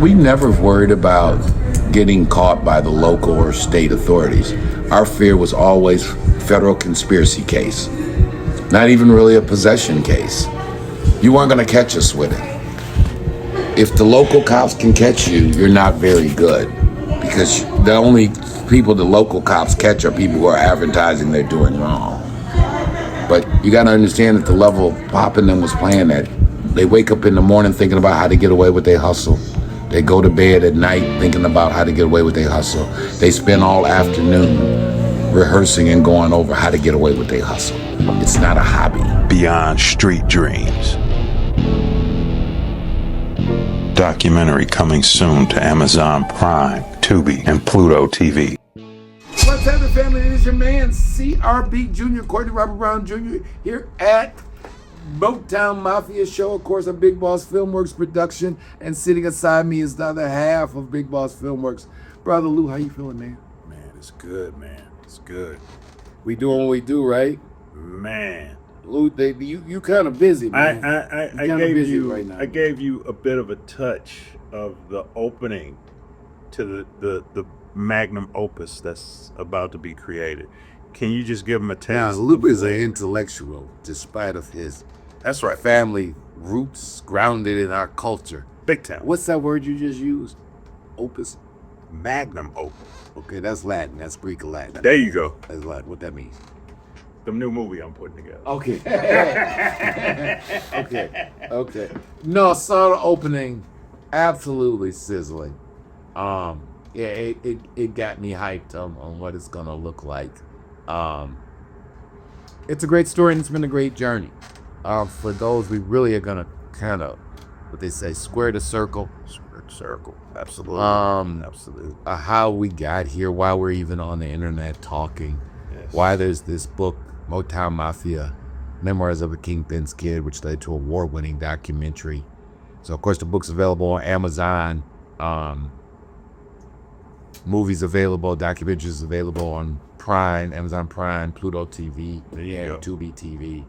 We never worried about getting caught by the local or state authorities. Our fear was always federal conspiracy case. Not even really a possession case. You weren't going to catch us with it. If the local cops can catch you, you're not very good, because the only people the local cops catch are people who are advertising they're doing wrong. But you got to understand that the level Pop and them was playing at, they wake up in the morning thinking about how to get away with their hustle. They go to bed at night thinking about how to get away with their hustle. They spend all afternoon rehearsing and going over how to get away with their hustle. It's not a hobby. Beyond Street Dreams. Documentary coming soon to Amazon Prime, Tubi, and Pluto TV. What's happening, family? It is your man, CRB Jr., Courtney Robert Brown Jr., here at Motown Mafia show, of course, a Big Boss Filmworks production, and sitting aside me is the other half of Big Boss Filmworks. Brother Lou, how you feeling, man? Man, it's good, man. It's good. We doing what we do, right? Man. Lou, you kind of busy, man. I gave you a bit of a touch of the opening to the magnum opus that's about to be created. Can you just give him a taste? Now, Lou is an intellectual, despite of his That's right. family roots grounded in our culture. Big time. What's that word you just used? Opus? Magnum opus? Okay, that's Latin. That's Greek or Latin. There you go. That's Latin. What that means? The new movie I'm putting together. Okay. Okay. No, saw the opening, absolutely sizzling. Yeah, it got me hyped on what it's gonna look like. It's a great story and it's been a great journey. For those, we really are gonna kind of, what they say, square the circle. Circle. Absolutely. Absolutely. How we got here, why we're even on the internet talking, Yes. why there's this book, Motown Mafia, Memoirs of a Kingpins Kid, which led to an award-winning documentary. So, of course, the book's available on Amazon. Movies available, documentaries available on Prime, Amazon Prime, Pluto TV, and Tubi TV.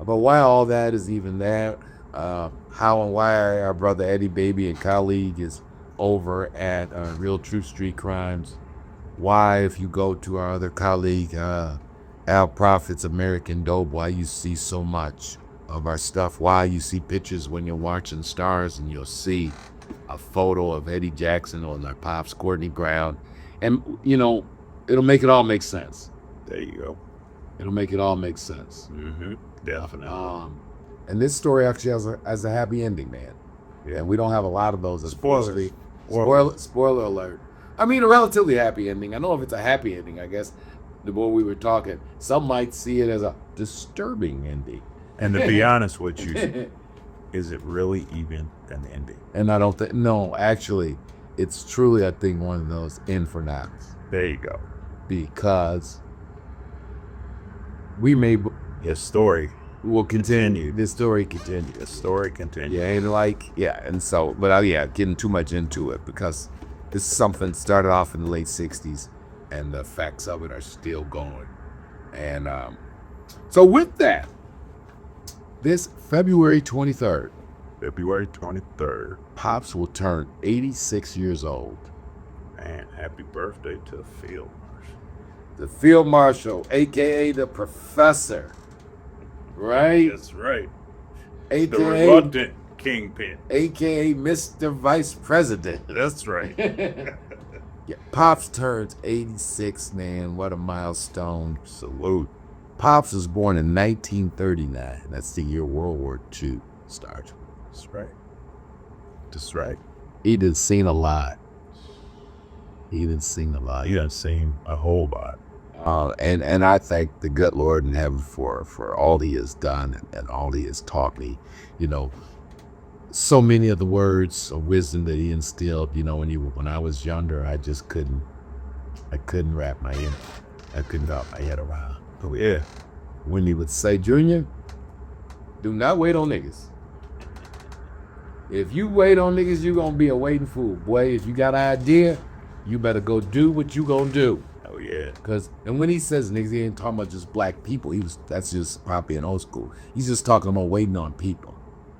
But why all that is even there, how and why our brother Eddie Baby and colleague is over at Real True Street Crimes. Why, if you go to our other colleague, Al Prophet's American Dope, why you see so much of our stuff, why you see pictures when you're watching Stars and you'll see a photo of Eddie Jackson on our Pops Courtney ground. And, you know, it'll make it all make sense. There you go. It'll make it all make sense. Mm-hmm. Definitely. And this story actually has a happy ending, man. Yeah, and we don't have a lot of those. Spoilers. Spoiler alert. I mean, a relatively happy ending. I know if it's a happy ending, I guess, the more we were talking, some might see it as a disturbing ending. And to be honest with you, is it really even an ending? And I don't think, no, actually, it's truly, I think, one of those infernaps. There you go. Because we may, Your story will continue. This story continues. The story continues. Yeah, and and so, but getting too much into it because this is something started off in the late 60s and the effects of it are still going. And so with that, this February 23rd, February 23rd. Pops will turn 86 years old. Man, happy birthday to the Field Marshal. The Field Marshal, a.k.a. the Professor, right? That's right. The A.k.a. reluctant kingpin. a.k.a. Mr. Vice President. That's right. Yeah, Pops turns 86, man. What a milestone. Salute. Pops was born in 1939. That's the year World War II started. That's right. That's right. He done seen a lot. He done seen a lot. You done seen a whole lot. And I thank the good Lord in heaven for all he has done and all he has taught me. You know, so many of the words of wisdom that he instilled, you know, when I was younger, I just couldn't wrap my head around. Oh yeah. When he would say, Junior, do not wait on niggas. If you wait on niggas, you gonna be a waiting fool. Boy, if you got an idea, you better go do what you gonna do. Oh yeah. And when he says niggas, he ain't talking about just black people. That's just probably an old school. He's just talking about waiting on people.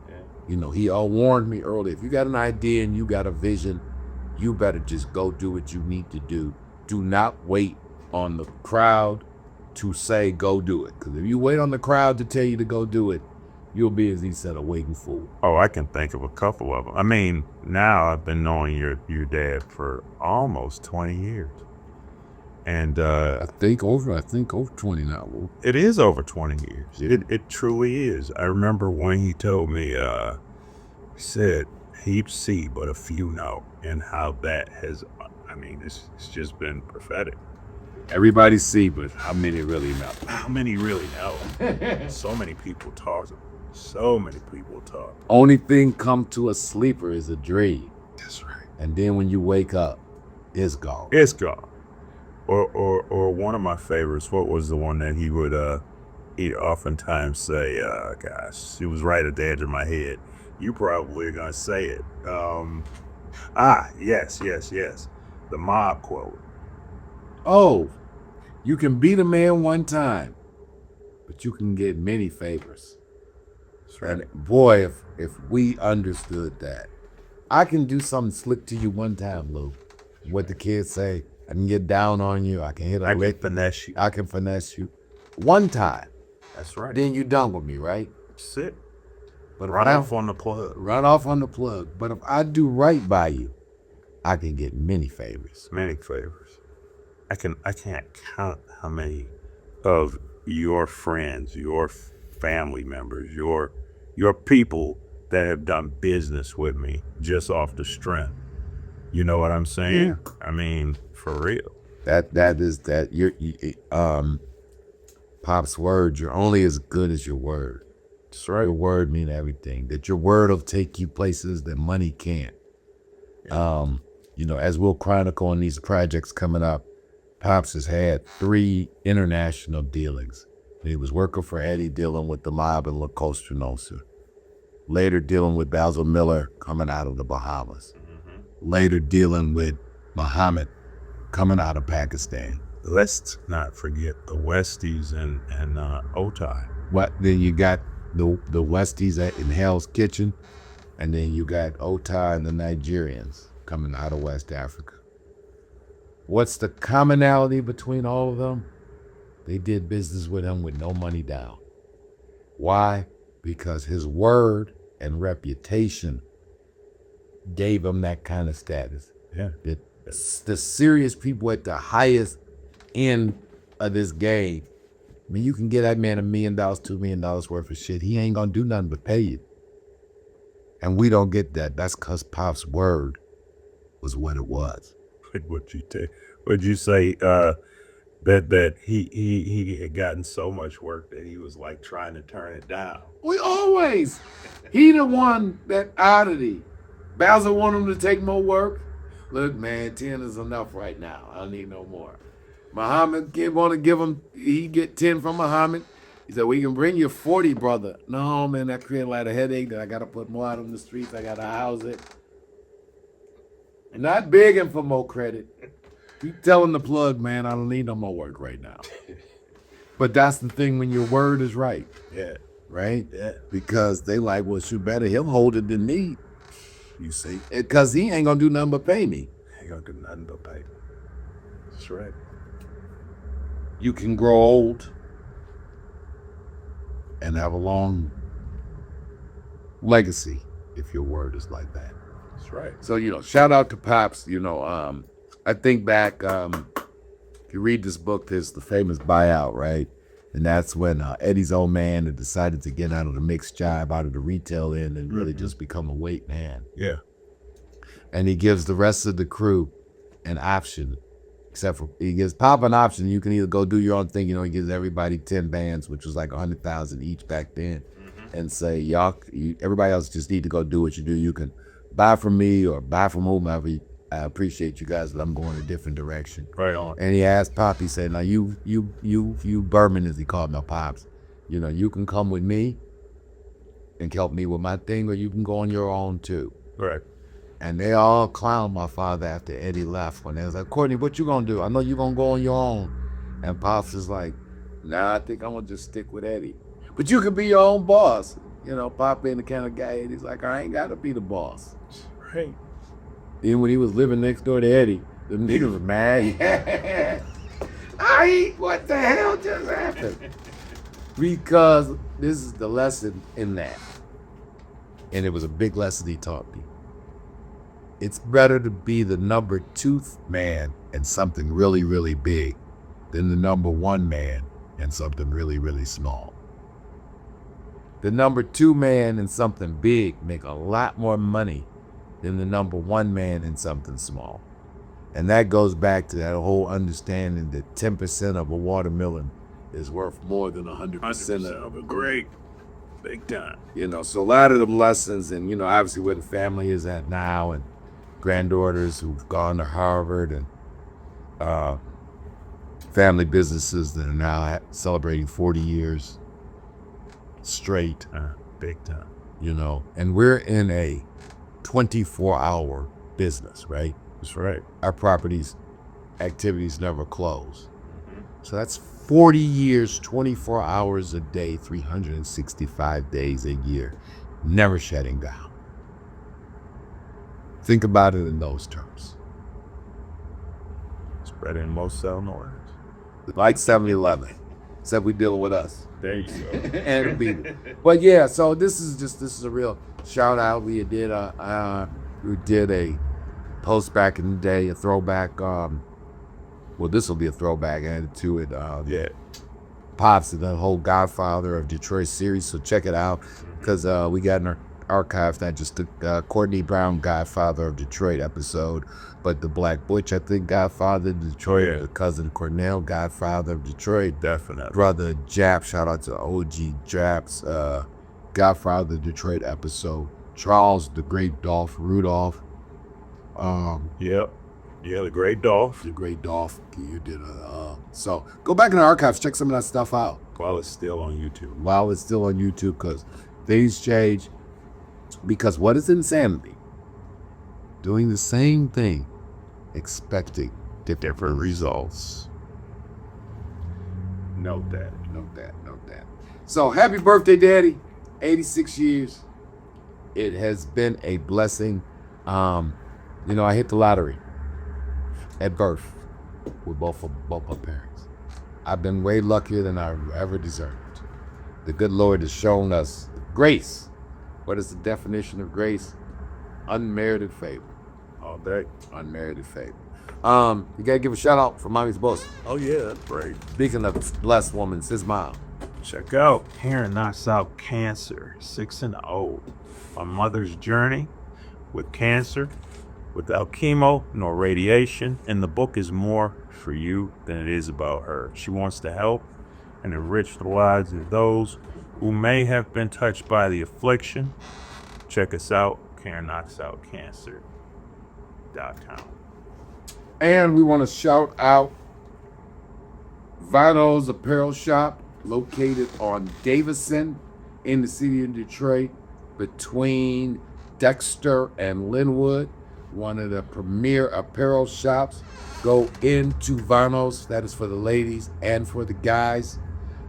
Yeah. He all warned me early. If you got an idea and you got a vision, you better just go do what you need to do. Do not wait on the crowd to say go do it. Because if you wait on the crowd to tell you to go do it, you'll be, as he said, a waiting fool. Oh, I can think of a couple of them. I mean, now I've been knowing your dad for almost 20 years. And I think over 20 now. it is over 20 years. It truly is. I remember when he told me, he said, heaps see, but a few know. And how that has, I mean, it's just been prophetic. Everybody see, but how many really know? How many really know? So many people talk. So many people talk. Only thing come to a sleeper is a dream. That's right. And then when you wake up, it's gone. It's gone. Or one of my favorites, what was the one that he'd oftentimes say, gosh, it was right at the edge of my head. You probably are going to say it. Yes. The mob quote. Oh, you can beat a man one time, but you can get many favors. That's right. And boy, if we understood that. I can do something slick to you one time, Lou. What the kids say, I can get down on you, I can hit a I lick, can finesse you. I can finesse you. One time. That's right. Then you done with me, right? Sit. But Run off on the plug. Run off on the plug. But if I do right by you, I can get many favors. Many favors. I can't count how many of your friends, your family members, your people that have done business with me just off the strength. You know what I'm saying? Yeah. I mean, for real. That is that Pop's word, you're only as good as your word. That's right. Your word mean everything. That your word will take you places that money can't. Yeah. As we'll chronicle on these projects coming up, Pops has had 3 international dealings. He was working for Eddie, dealing with the mob in La Costa Nostra. Later dealing with Basil Miller coming out of the Bahamas. Mm-hmm. Later dealing with Muhammad coming out of Pakistan. Let's not forget the Westies and Otai. Then you got the Westies in Hell's Kitchen, and then you got Otai and the Nigerians coming out of West Africa. What's the commonality between all of them? They did business with him with no money down. Why? Because his word and reputation gave him that kind of status. Yeah. The serious people at the highest end of this game, I mean, you can get that man $1 million, $2 million worth of shit. He ain't gonna do nothing but pay you. And we don't get that. That's because Pop's word was what it was. Would you say that he had gotten so much work that he was like trying to turn it down? He the one, that oddity. Basil want him to take more work. Look, man, 10 is enough right now. I don't need no more. Muhammad want to give him, he get 10 from Muhammad. He said, we can bring you 40, brother. No, man, that created a lot of headache. That I got to put more out on the streets. I got to house it. Not begging for more credit. Keep telling the plug, man, I don't need no more work right now. But that's the thing when your word is right. Yeah. Right? Yeah. Because they like, well, shoot, better he'll hold it than me. You see? Because he ain't going to do nothing but pay me. Ain't gonna do nothing but pay. That's right. You can grow old and have a long legacy if your word is like that. That's right. So, shout out to Pops. I think back, if you read this book, there's the famous buyout, right? And that's when Eddie's old man had decided to get out of the mixed jive, out of the retail end, and really just become a weight man. Yeah. And he gives the rest of the crew an option, except for he gives Pop an option. You can either go do your own thing. He gives everybody 10 bands, which was like 100,000 each back then, and say, everybody else just need to go do what you do. You can buy from me or buy from whomever. I appreciate you guys, but I'm going a different direction. Right on. And he asked Pop, he said, now you Berman, as he called me, Pops, you can come with me and help me with my thing, or you can go on your own too. Right. And they all clowned my father after Eddie left, when they was like, Courtney, what you gonna do? I know you gonna go on your own. And Pops is like, nah, I think I'm gonna just stick with Eddie. But you can be your own boss. Pop being the kind of guy, he's like, I ain't got to be the boss. Right. Then when he was living next door to Eddie, the niggas were mad. What the hell just happened? Because this is the lesson in that. And it was a big lesson he taught me. It's better to be the number 2 man in something really, really big than the number 1 man in something really, really small. The number 2 man in something big make a lot more money than the number 1 man in something small. And that goes back to that whole understanding that 10% of a watermelon is worth more than 100% of a grape. Big time. So a lot of them lessons, and obviously where the family is at now, and granddaughters who've gone to Harvard, and family businesses that are now celebrating 40 years straight. Big time. And we're in a 24-hour business, right? That's right. Our properties activities never close. So that's 40 years, 24 hours a day, 365 days a year, never shutting down. Think about it in those terms. It's better than most selling orders. Like 7-Eleven, except we dealing with us. There you go. And people. But yeah, so this is a real shout out. We did a post back in the day, a throwback. Well, this will be a throwback added to it. Yeah. Pops, the whole Godfather of Detroit series. So check it out, because we got in our archives not just the Courtney Brown Godfather of Detroit episode, but the Black Butch, I think, Godfather of Detroit, the cousin Cornell Godfather of Detroit, Definitely. brother Jap, shout out to OG Jap's Godfather of Detroit episode. Charles the Great Dolph Rudolph. Yep. Yeah, the Great Dolph. The Great Dolph. You did so go back in the archives, check some of that stuff out. While it's still on YouTube. While it's still on YouTube, because things change. Because what is insanity? Doing the same thing, expecting different results. Note that. Note that. So happy birthday, Daddy. 86 years. It has been a blessing. I hit the lottery at birth with both my parents. I've been way luckier than I ever deserved. The good Lord has shown us grace. What is the definition of grace? Unmerited favor. All day. Unmerited favor. You gotta give a shout out for Mommy's Boss. Oh yeah, that's great. Speaking of blessed woman, Sis Mile. Check out Karen Knocks Out Cancer, 6 and 0. My mother's journey with cancer, without chemo nor radiation, and the book is more for you than it is about her. She wants to help and enrich the lives of those who may have been touched by the affliction. Check us out, Karen Knocks Out Cancer.com. And we want to shout out Vino's Apparel Shop, located on Davison in the city of Detroit, between Dexter and Linwood. One of the premier apparel shops. Go into Vino's. That is for the ladies and for the guys.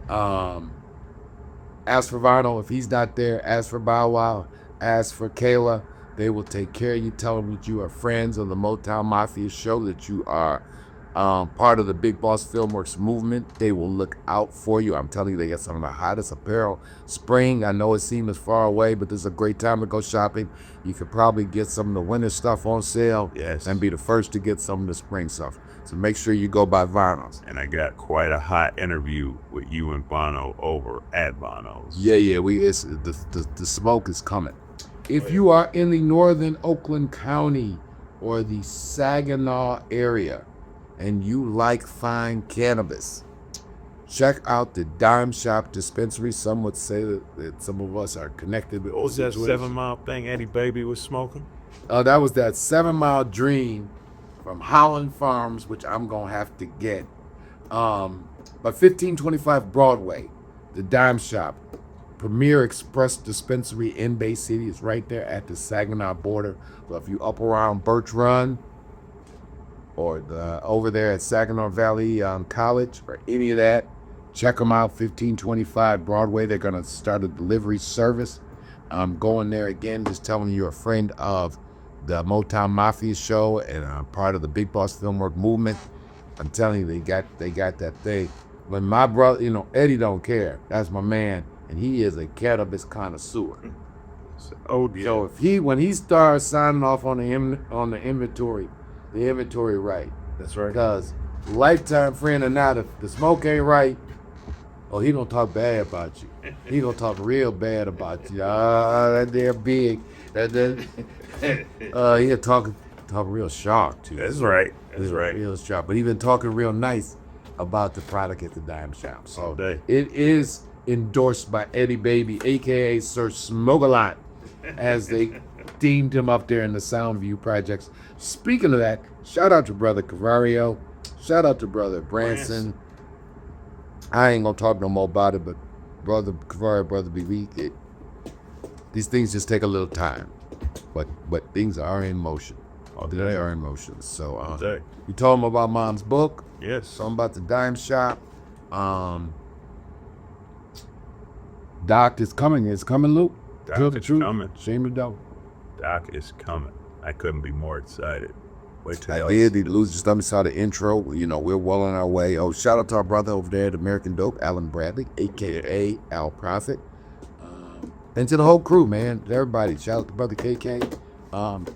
Ask for Vino. If he's not there, ask for Bow Wow. Ask for Kayla. They will take care of you. Tell them that you are friends of the Motown Mafia show, that you are part of the Big Boss Filmworks movement. They will look out for you. I'm telling you, they got some of the hottest apparel. Spring, I know it seems far away, but this is a great time to go shopping. You could probably get some of the winter stuff on sale. Yes. And be the first to get some of the spring stuff. So make sure you go by Vino's. And I got quite a hot interview with you and Bono over at Bono's. Yeah. The smoke is coming. If you are in the northern Oakland County or the Saginaw area and you like fine cannabis, check out the Dime Shop Dispensary. Some would say that some of us are connected with. What was that 7 Mile thing Eddie Baby was smoking? That was that 7 Mile Dream from Holland Farms, which I'm going to have to get. But 1525 Broadway, the Dime Shop, Premier Express Dispensary in Bay City, is right there at the Saginaw border. So if you up around Birch Run or over there at Saginaw Valley College or any of that, check them out. 1525 Broadway. They're going to start a delivery service I'm going there again, just telling you, you're a friend of the Motown Mafia show and part of the Big Boss Filmwork movement. I'm telling you, they got that thing. When my brother, Eddie don't care. That's my man, and he is a cannabis connoisseur. Oh yeah. So when he starts signing off on the inventory, the inventory right. That's right. Because lifetime friend or not, if the smoke ain't right, he gonna talk bad about you. He gonna talk real bad about you. That they're big. He'll talk real sharp too. That's right. That's right. Real sharp. But he been talking real nice about the product at the dime shop. So All day. it is endorsed by Eddie Baby, aka Sir Smoke-A-Lot, as they deemed him up there in the Soundview projects. Speaking of that, shout out to brother Cavario. Shout out to brother Branson. I ain't gonna talk no more about it, but brother Cavario, brother BB, these things just take a little time, but things are in motion. They are in motion. So you told him about Mom's book. Yes. Something about the dime shop. Doc is coming. It's coming, Luke. Doc is coming. Shame the devil. Doc is coming. I couldn't be more excited. Wait till I did. He lose his stomach. Saw the intro. We're well on our way. Oh, shout out to our brother over there at American Dope, Alan Bradley, aka Al Prophet. And to the whole crew, man. Everybody. Shout out to brother KK.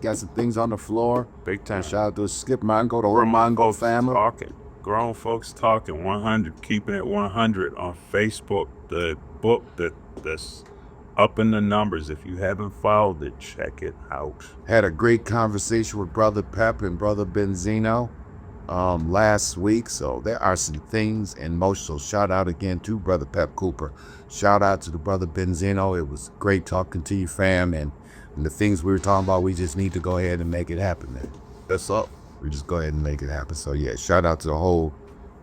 Got some things on the floor. Big time. Shout out to Skip Mongo, the whole Mongo family. Talking. Grown folks talking 100, keeping it 100 on Facebook. The book that's up in the numbers. If you haven't followed it, check it out. Had a great conversation with Brother Pep and Brother Benzino last week. So there are some things in motion. So shout out again to Brother Pep Cooper. Shout out to the Brother Benzino. It was great talking to you, fam. And the things we were talking about, we just need to go ahead and make it happen, man. That's up. We just go ahead and make it happen. So yeah, shout out to the whole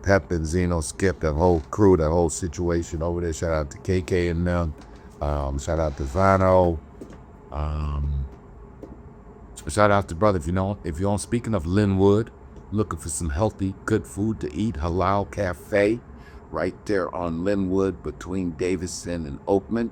Pep and Zeno, Skip, that whole crew, that whole situation over there. Shout out to KK and them. Shout out to Vano. Shout out to brother. If you're on, speaking of Linwood, looking for some healthy, good food to eat, Halal Cafe, right there on Linwood between Davison and Oakman.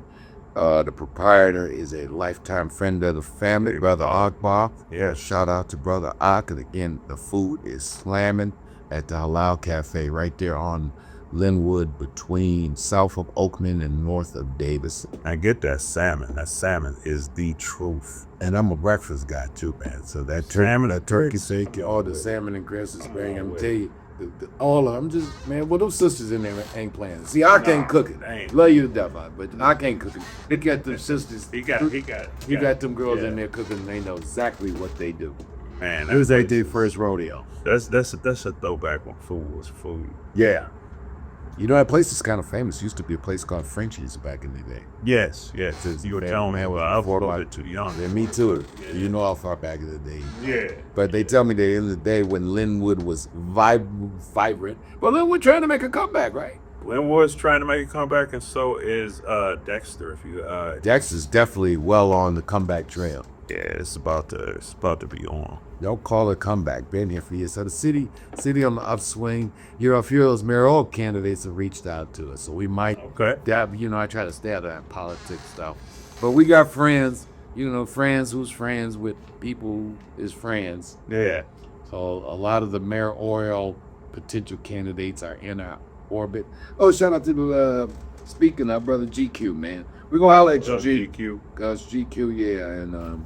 The proprietor is a lifetime friend of the family, Brother Akbar. Yeah. Shout out to Brother Ak. And again, the food is slamming at the Halal Cafe right there on Linwood between south of Oakman and north of Davis. I get that salmon. That salmon is the truth. And I'm a breakfast guy too, man. So that Salmon, that turkey steak, all the salmon and grits is bang. I'm tell you, all of them just, man, well, those sisters in there ain't playing. See, I can't cook it. Love you to death, but I can't cook it. Look at them sisters. He got them girls in there cooking, and they know exactly what they do. Man, It was their first rodeo. that's a throwback when food was food. Yeah. That place is kind of famous. Used to be a place called Frenchie's back in the day. Yes. You were telling me, well, I was a little bit too young. Yeah, me too. You know how far back in the day. Yeah. But they tell me that in the day when Linwood was vibrant, but Linwood trying to make a comeback, right? Linwood's trying to make a comeback, and so is Dexter. If you Dexter's definitely well on the comeback trail. yeah, it's about to be on. Don't call it comeback. Been here for years. So the city on the upswing. A few of those mayoral candidates have reached out to us, so we might. Okay. I try to stay out of that politics stuff, but we got friends. Friends who's friends with people who is friends. Yeah. So a lot of the mayoral potential candidates are in our orbit. Oh, shout out to the speaking of brother GQ, man. We're gonna holler at you, GQ. Cause GQ, yeah, and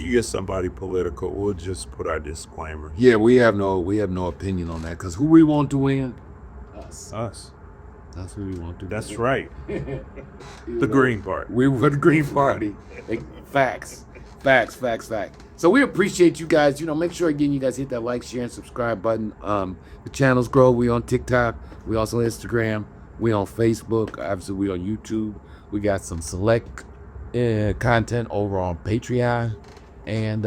You get somebody political, we'll just put our disclaimer. yeah, we have no opinion on that. Cause who we want to win? Us. That's who we want to. That's right. The Green Party. We were the Green Party. Facts. So we appreciate you guys. Make sure again you guys hit that like, share, and subscribe button. The channels grow. We on TikTok. We also on Instagram. We on Facebook. Obviously, we on YouTube. We got some select content over on Patreon. And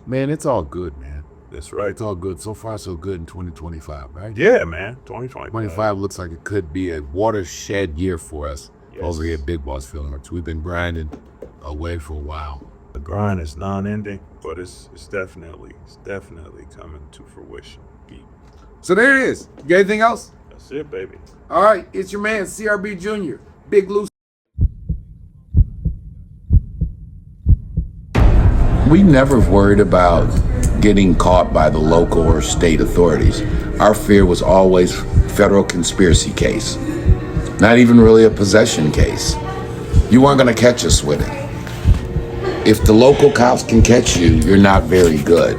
man, it's all good, man. That's right. It's all good. So far, so good in 2025, right? Yeah, man. 2025. 25 looks like it could be a watershed year for us over here at Big Boss Filmworks. We've been grinding away for a while. The grind is non-ending, but it's definitely coming to fruition. So there it is. You got anything else? That's it, baby. All right, it's your man, CRB Jr., Big Loose. We never worried about getting caught by the local or state authorities. Our fear was always federal conspiracy case. Not even really a possession case. You weren't going to catch us with it. If the local cops can catch you, you're not very good,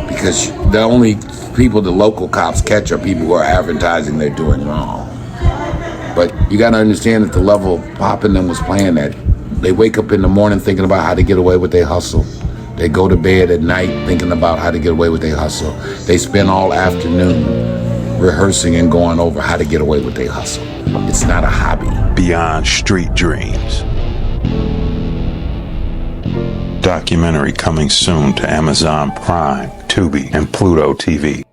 because the only people the local cops catch are people who are advertising they're doing wrong. But you got to understand that the level Pop and them was playing at, they wake up in the morning thinking about how to get away with their hustle. They go to bed at night thinking about how to get away with their hustle. They spend all afternoon rehearsing and going over how to get away with their hustle. It's not a hobby. Beyond Street Dreams. Documentary coming soon to Amazon Prime, Tubi, and Pluto TV.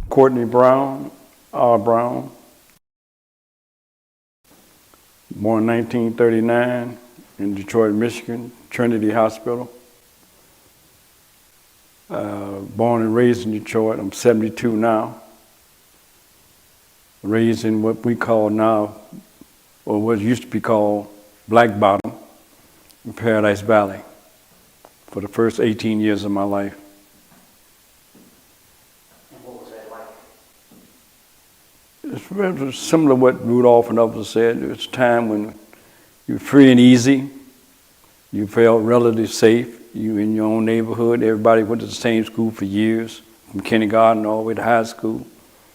Courtney Brown, R. Brown, born 1939 in Detroit, Michigan, Trinity Hospital. Born and raised in Detroit. I'm 72 now. Raised in what we call now, or what used to be called Black Bottom in Paradise Valley for the first 18 years of my life. It's very similar to what Rudolph and others said. It was a time when you were free and easy. You felt relatively safe. You in your own neighborhood. Everybody went to the same school for years, from kindergarten all the way to high school.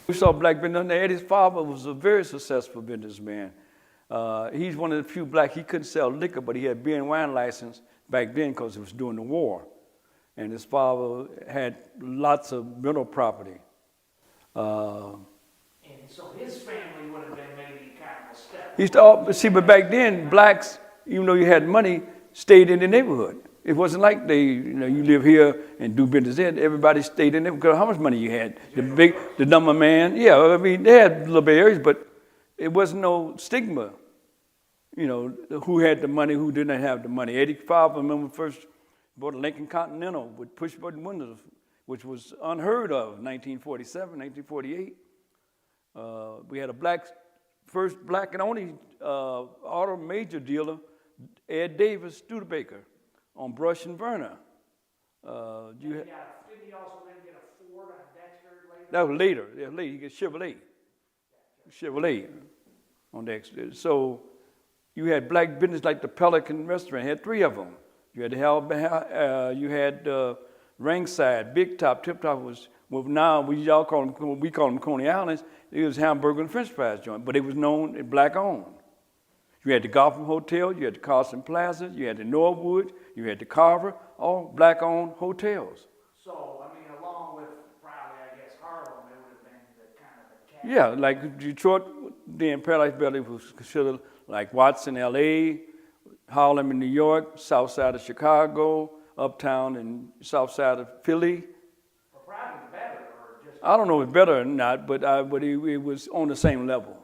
We saw black business. Eddie's father was a very successful businessman. He's one of the few black, he couldn't sell liquor, but he had beer and wine license back then because it was during the war. And his father had lots of rental property. And so his family would have been maybe kind of a step. He used to, see, but back then, blacks, even though you had money, stayed in the neighborhood. It wasn't like you live here and do business there. Everybody stayed in there because how much money you had? The number man, yeah, I mean, they had little bay areas, but it wasn't no stigma. Who had the money, who didn't have the money. 85, I remember first bought a Lincoln Continental with push-button windows, which was unheard of, 1947, 1948. We had first black and only auto major dealer, Ed Davis, Studebaker, on Brush and Verna. Did he also then get a Ford on Dexter later? That was later. Yeah, later. He got Chevrolet on Dexter. So you had black business like the Pelican Restaurant. Had 3 of them. You had Ringside, Big Top, Tip Top was. Well, now we call them Coney Islands. It was hamburger and French fries joint, but it was known as black owned. You had the Gotham Hotel, you had the Carson Plaza, you had the Norwood, you had the Carver, all black owned hotels. So, I mean, along with probably, I guess, Harlem, it would have been the kind of the capital. Yeah, like Detroit, then Paradise Valley was considered like Watson, L.A., Harlem in New York, south side of Chicago, uptown and south side of Philly. Probably better, or just... I don't know if it's better or not, but it was on the same level.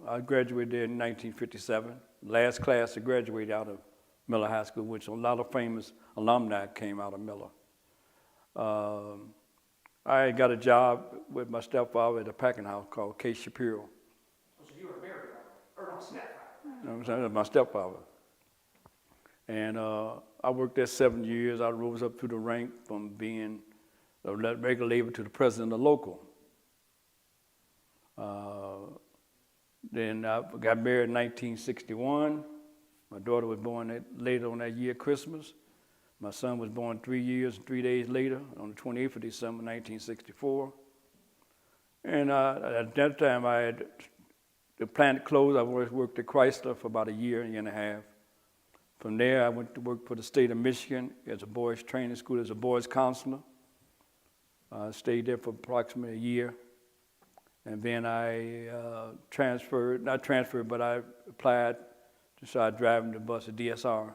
I graduated there in 1957, last class to graduate out of Miller High School, which a lot of famous alumni came out of Miller. I got a job with my stepfather at a packing house called K. Shapiro. So you were married, or no, stepfather? You know what I'm saying? My stepfather. And I worked there 7 years. I rose up through the rank from being a regular labor to the president of the local. Then I got married in 1961. My daughter was born later on that year, Christmas. My son was born 3 years and 3 days later, on the 28th of December, 1964. And at that time, the plant closed. I worked at Chrysler for about a year and a half. From there, I went to work for the state of Michigan as a boys' training school, as a boys' counselor. I stayed there for approximately a year. And then I but I applied to start driving the bus at DSR,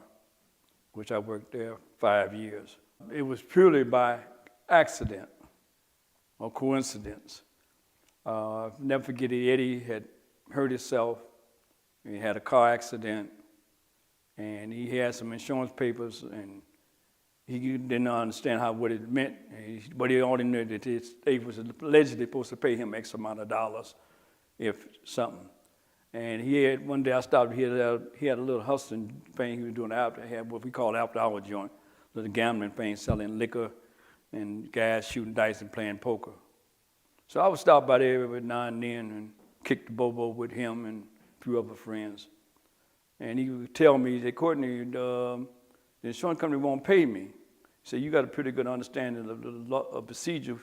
which I worked there 5 years. It was purely by accident. or coincidence. Never forget it, Eddie had hurt himself. He had a car accident, and he had some insurance papers, and he didn't understand what it meant. But he only knew that his state was allegedly supposed to pay him X amount of dollars if something. And he had, one day I stopped, he had a little hustling thing he was doing after, he had what we call after hour joint, little gambling thing, selling liquor and guys shooting dice and playing poker. So I would stop by there every now and then and kick the bobo with him and a few other friends. And he would tell me, he said, Courtney, the insurance company won't pay me. He said, you got a pretty good understanding of the law, procedure.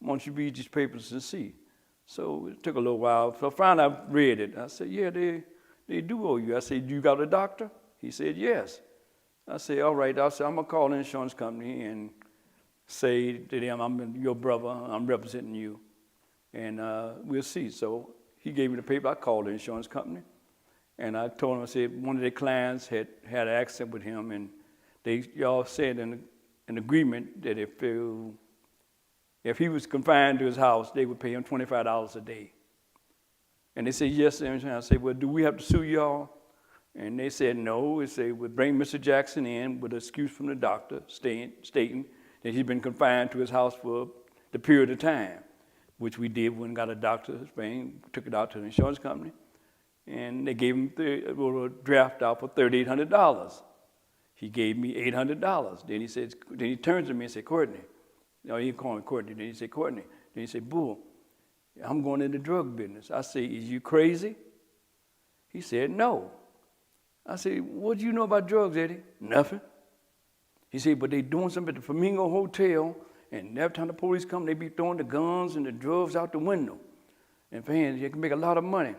Why don't you read these papers and see? So it took a little while. So finally I read it. I said, yeah, they do owe you. I said, you got a doctor? He said, yes. I said, all right. I said, I'm going to call the insurance company and say to them, I'm your brother, I'm representing you, and we'll see. So he gave me the paper. I called the insurance company, and I told him, I said, one of their clients had an accident with him, and y'all said in an agreement that if he was confined to his house, they would pay him $25 a day. And they said, yes. And I said, well, do we have to sue y'all? And they said, no. They said, we'll bring Mr. Jackson in with an excuse from the doctor stating that he'd been confined to his house for the period of time, which we did when we got a doctor's thing, took it out to the insurance company, and they gave him a draft out for $3,800. He gave me $800. Then he turns to me and said, Courtney, no, he called me Courtney. Then he said, Courtney. Then he said, Bull, I'm going into the drug business. I said, is you crazy? He said, no. I said, what do you know about drugs, Eddie? Nothing. He said, but they doing something at the Flamingo Hotel, and every time the police come, they be throwing the guns and the drugs out the window. And fans, you can make a lot of money.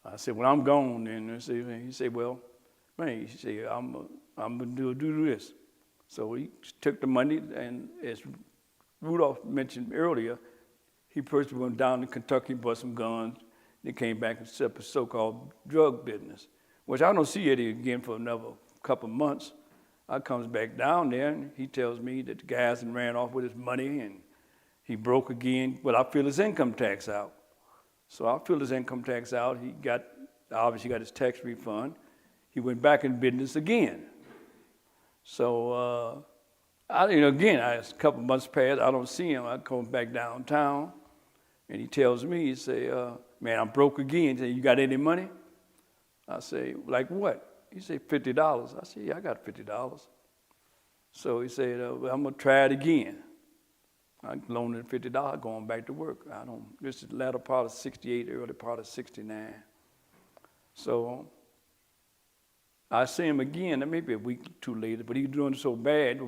I said, well, I'm gone then. He said, well, man, he said, I'm going to do this. So he took the money, and as Rudolph mentioned earlier, he first went down to Kentucky, bought some guns, then came back and set up a so-called drug business, which I don't see Eddie again for another couple of months. I comes back down there, and he tells me that the guys had ran off with his money, and he broke again. Well, I fill his income tax out. So I filled his income tax out. He obviously got his tax refund. He went back in business again. So, again, a couple of months passed. I don't see him. I come back downtown, and he tells me, he say, man, I'm broke again. He say, you got any money? I say, like what? He said, $50. I said, yeah, I got $50. So he said, well, I'm going to try it again. I loaned him $50 going back to work. This is the latter part of 68, early part of 69. So I see him again, maybe a week or two later, but he was doing so bad.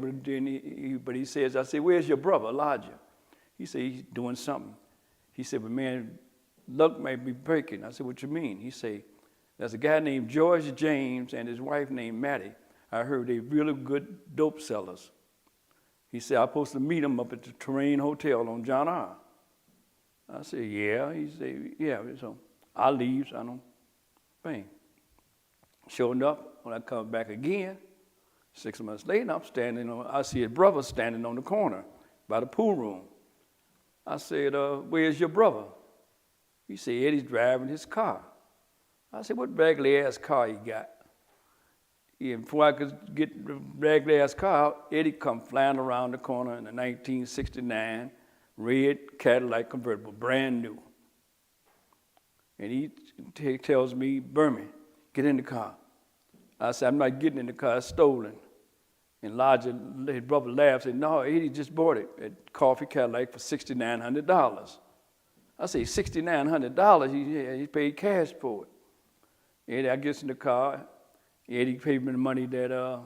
But he says, I said, where's your brother, Elijah? He said, he's doing something. He said, but man, luck may be breaking. I said, what you mean? He said, there's a guy named George James and his wife named Mattie. I heard they really good dope sellers. He said, I'm supposed to meet them up at the Terrain Hotel on John R. I said, yeah. He said, yeah. So I leave, so I don't think. Sure enough, when I come back again, 6 months later, I see his brother standing on the corner by the pool room. I said, where's your brother? He said, Eddie's driving his car. I said, what raggedy ass car you got? And before I could get the raggedy ass car out, Eddie come flying around the corner in a 1969 red Cadillac convertible, brand new. And he tells me, Berman, get in the car. I said, I'm not getting in the car, it's stolen. And Elijah, his brother, laughed and said, no, Eddie just bought it at Coffee Cadillac for $6,900. I said, $6,900? He paid cash for it. Eddie, I gets in the car. Eddie paid me the money that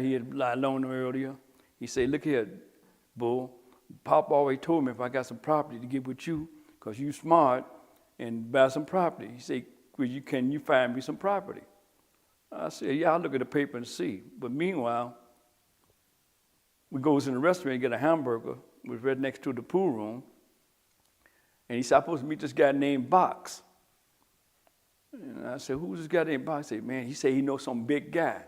he had loaned him earlier. He said, look here, Bull. Pop always told me if I got some property to get with you, because you smart, and buy some property. He said, can you find me some property? I said, yeah, I'll look at the paper and see. But meanwhile, we goes in the restaurant and get a hamburger. We was right next to the pool room. And he said, I'm supposed to meet this guy named Box. And I said, who's this guy named Box? I said, man, he said he knows some big guy.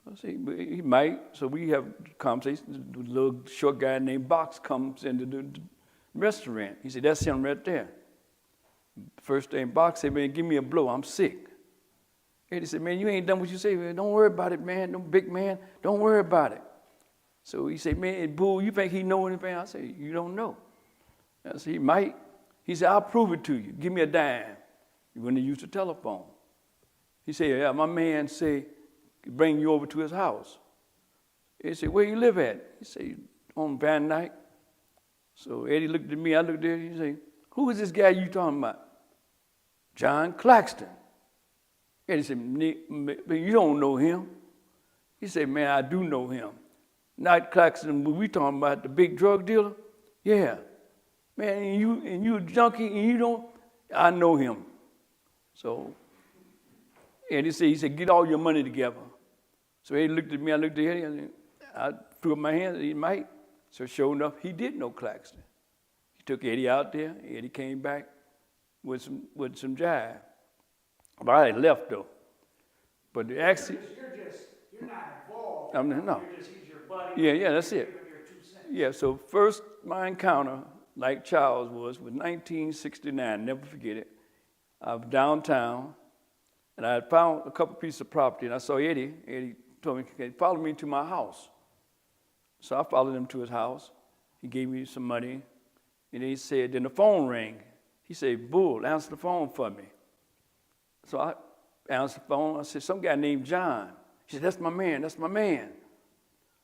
I say, he might. So we have conversations. The little short guy named Box comes into the restaurant. He said, that's him right there. First thing Box said, man, give me a blow. I'm sick. Eddie said, man, you ain't done what you say. Man. Don't worry about it, man. No big man. Don't worry about it. So he said, man, Bull, you think he know anything? I said, you don't know. I said, he might. He said, I'll prove it to you. Give me a dime. You're going to use the telephone. He said, yeah, my man say, bring you over to his house. He said, where you live at? He said, on Van Dyke. So Eddie looked at me, I looked at him, he said, who is this guy you talking about? John Claxton. Eddie said, you don't know him. He said, man, I do know him. Not Claxton, but we talking about the big drug dealer? Yeah. Man, and you a junkie and you don't, I know him. So Eddie said, he said, get all your money together. So Eddie looked at me, I looked at Eddie, I threw up my hands, he might. So sure enough, he did know Claxton. He took Eddie out there, Eddie came back with some jive. But I had left though. But actually, You're not involved. no. He's your buddy. Yeah, that's it. Your 2 cents. Yeah, so first my encounter, like Charles was 1969, never forget it. I was downtown, and I had found a couple pieces of property, and I saw Eddie. Eddie told me, okay, follow me to my house. So I followed him to his house. He gave me some money, and then he said, then the phone rang. He said, Bull, answer the phone for me. So I answered the phone. I said, some guy named John. He said, that's my man, that's my man.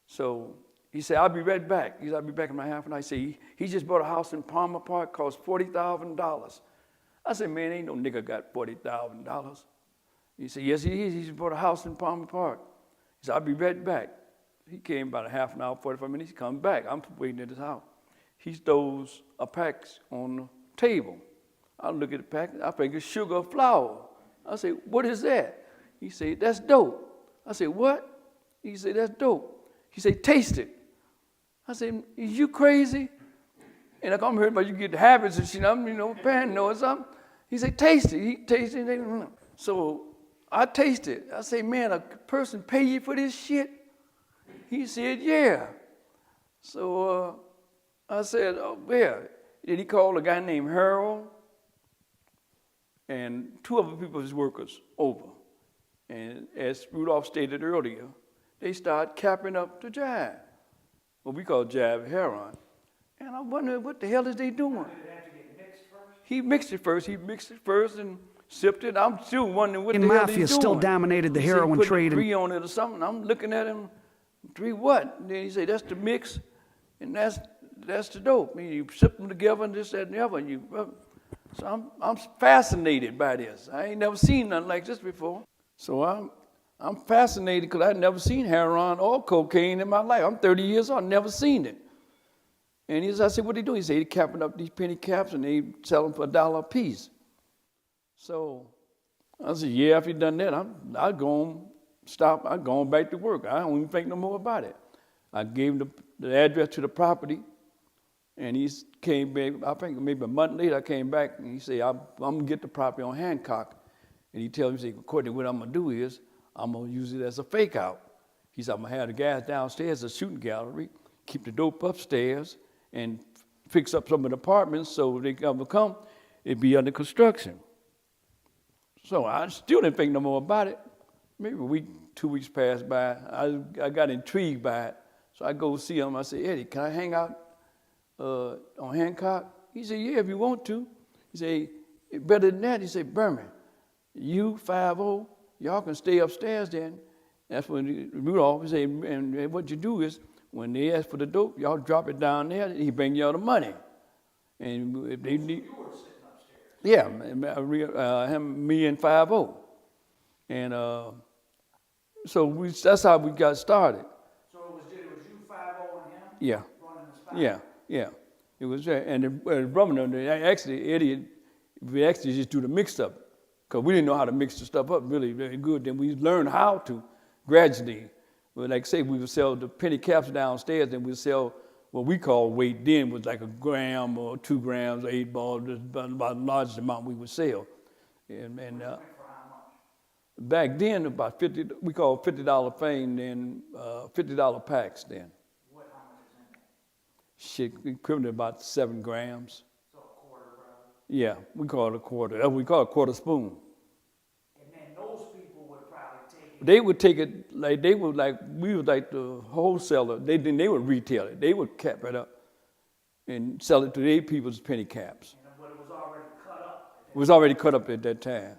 So he said, I'll be right back. He said, I'll be back in my half an hour. I said, he just bought a house in Palmer Park, cost $40,000. I said, man, ain't no nigga got $40,000. He said, yes, he is. He just bought a house in Palmer Park. He said, I'll be right back. He came about a half an hour, 45 minutes. He come back. I'm waiting at his house. He throws a pack on the table. I look at the pack. I think it's sugar or flour. I say, what is that? He said, that's dope. I said, what? He said, that's dope. He said, taste it. I said, is you crazy? And I come here, but you get the habits and shit, I'm, paranoid or something. He said, taste it. He tasted it. So I tasted it. I say, man, a person pay you for this shit? He said, yeah. So I said, oh, yeah. Then he called a guy named Harold and 2 other people, his workers, over. And as Rudolph stated earlier, they started capping up the jive, what we call jive heroin. And I wondered, what the hell is they doing? Did it have to get mixed first? He mixed it first and sipped it. I'm still wondering what the hell Mafia he's doing. still dominated the He said heroin he put trade. 3 on it or something. I'm looking at him, 3 what? And then he said, that's the mix, and that's the dope. I mean, you sip them together and this, that, and the other. So I'm fascinated by this. I ain't never seen nothing like this before. So I'm fascinated because I'd never seen heroin or cocaine in my life. I'm 30 years old, never seen it. And I said, what they do? He said, they capping up these penny caps and they sell them for $1 a piece. So I said, yeah, if he done that, I'll go on, stop. I'll go on back to work. I don't even think no more about it. I gave him the address to the property, and he came back. I think maybe a month later, I came back, and he said, I'm going to get the property on Hancock. And he tells me, he said, Courtney, what I'm going to do is I'm going to use it as a fake out. He said, I'm going to have the guys downstairs, a shooting gallery, keep the dope upstairs, and fix up some of the apartments so when they come, it'd be under construction. So I still didn't think no more about it. Maybe a week, 2 weeks passed by. I got intrigued by it. So I go see him. I said, Eddie, can I hang out on Hancock? He said, yeah, if you want to. He said, better than that. He said, Berman, you 5-0, y'all can stay upstairs then. That's when Rudolph said, and what you do is, when they ask for the dope, y'all drop it down there, and he bring y'all the money. And if they need, You were sitting upstairs. yeah, me and 5-0. And so that's how we got started. So it was you 5-0 and him? Yeah. Running the spot? Yeah. It was there. And the brother, actually, Eddie, we actually just do the mix up. Because we didn't know how to mix the stuff up really very good. Then we learned how to gradually. But like say, we would sell the penny caps downstairs, then we'd sell what we call weight then was like 1 gram or 2 grams or 8 balls, about the largest amount we would sell. And For how much? Back then, about 50, we called $50 thing, then $50 packs then. What, how much is in there? Shit, equivalent to about 7 grams. So a quarter, brother. Yeah, we call it a quarter. We call it a quarter spoon. And then those people would probably take it. They would take it like we was like the wholesaler. They would retail it. They would cap it up and sell it to their people's penny caps. But it was already cut up. It was already cut up at that time.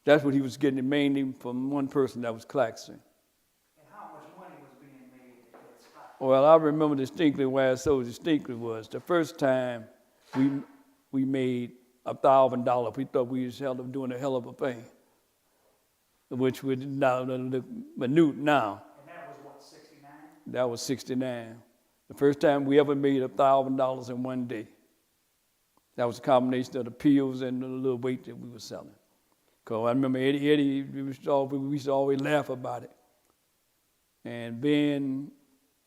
That's what he was getting mainly from one person, that was Claxton. And how much money was being made at that spot? Well, I remember distinctly why it so distinctly was the first time we made $1,000. We thought we was doing a hell of a thing, which would now look minute now. And that was what, 69? That was 69. The first time we ever made $1,000 in one day. That was a combination of the pills and the little weight that we were selling. Because I remember Eddie, we used to always laugh about it. And then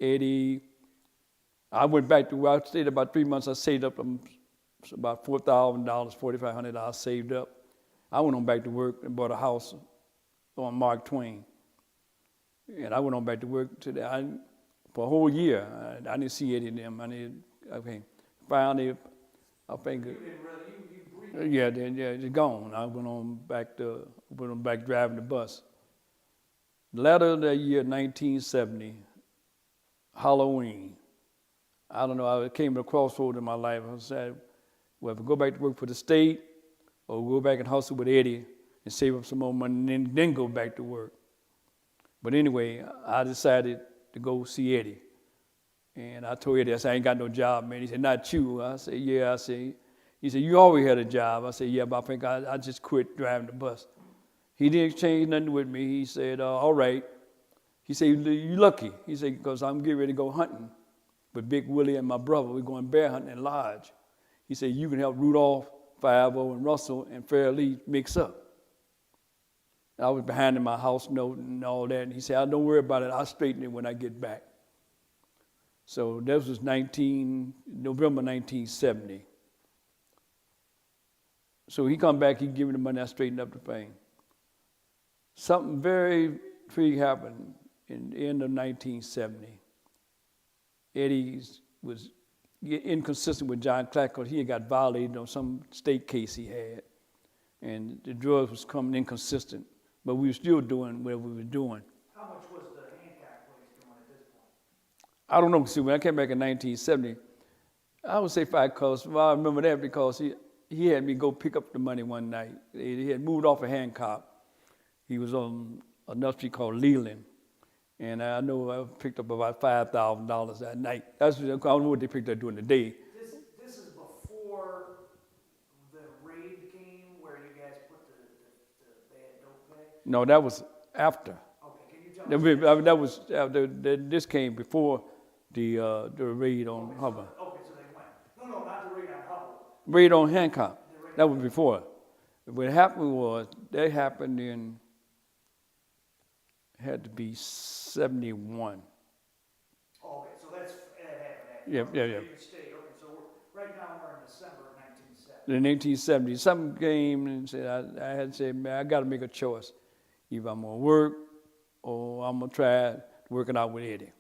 Eddie, I went back to where I stayed about 3 months. I saved up about $4,000, $4,500 saved up. I went on back to work and bought a house on Mark Twain. And I went on back to work for a whole year. I didn't see Eddie and them. Finally, I think. Yeah, it's gone. I went on back driving the bus. Latter of the year 1970, Halloween. I don't know, I came to a crossroad in my life. I said, well, if I go back to work for the state, or go back and hustle with Eddie and save up some more money and then go back to work. But anyway, I decided to go see Eddie. And I told Eddie, I said, I ain't got no job, man. He said, not you. I said, yeah. He said, you always had a job. I said, yeah, but I think I just quit driving the bus. He didn't exchange nothing with me. He said, all right. He said, you lucky. He said, because I'm getting ready to go hunting with Big Willie and my brother. We're going bear hunting in Lodge. He said, you can help Rudolph, 5-0, and Russell and Fairleigh mix up. I was behind in my house note and all that. And he said, don't worry about it. I'll straighten it when I get back. So this was November 1970. So he come back, he give me the money, I straightened up the thing. Something very intriguing happened in the end of 1970. Eddie was inconsistent with John Clark because he had got violated on some state case he had. And the drugs was coming inconsistent, but we were still doing what we were doing. How much was the Hancock place doing at this point? I don't know, see, when I came back in 1970, I would say 5 calls. Well, I remember that because he had me go pick up the money one night. He had moved off of Hancock. He was on another street called Leland. And I know I picked up about $5,000 that night. I don't know what they picked up during the day. This is before the raid came where you guys put the bad dope bag? No, that was after. Okay, can you tell us? That was after. This came before the raid on Hubble. Okay, so they went. No, not the raid on Hubble. Raid on Hancock. That was before. What happened was, that happened in, had to be 71. Oh, okay, so that happened after. Yeah. Okay, so right now we're in December of 1970. In 1970, something came and said, I had to say, man, I got to make a choice. Either I'm going to work or I'm going to try working out with Eddie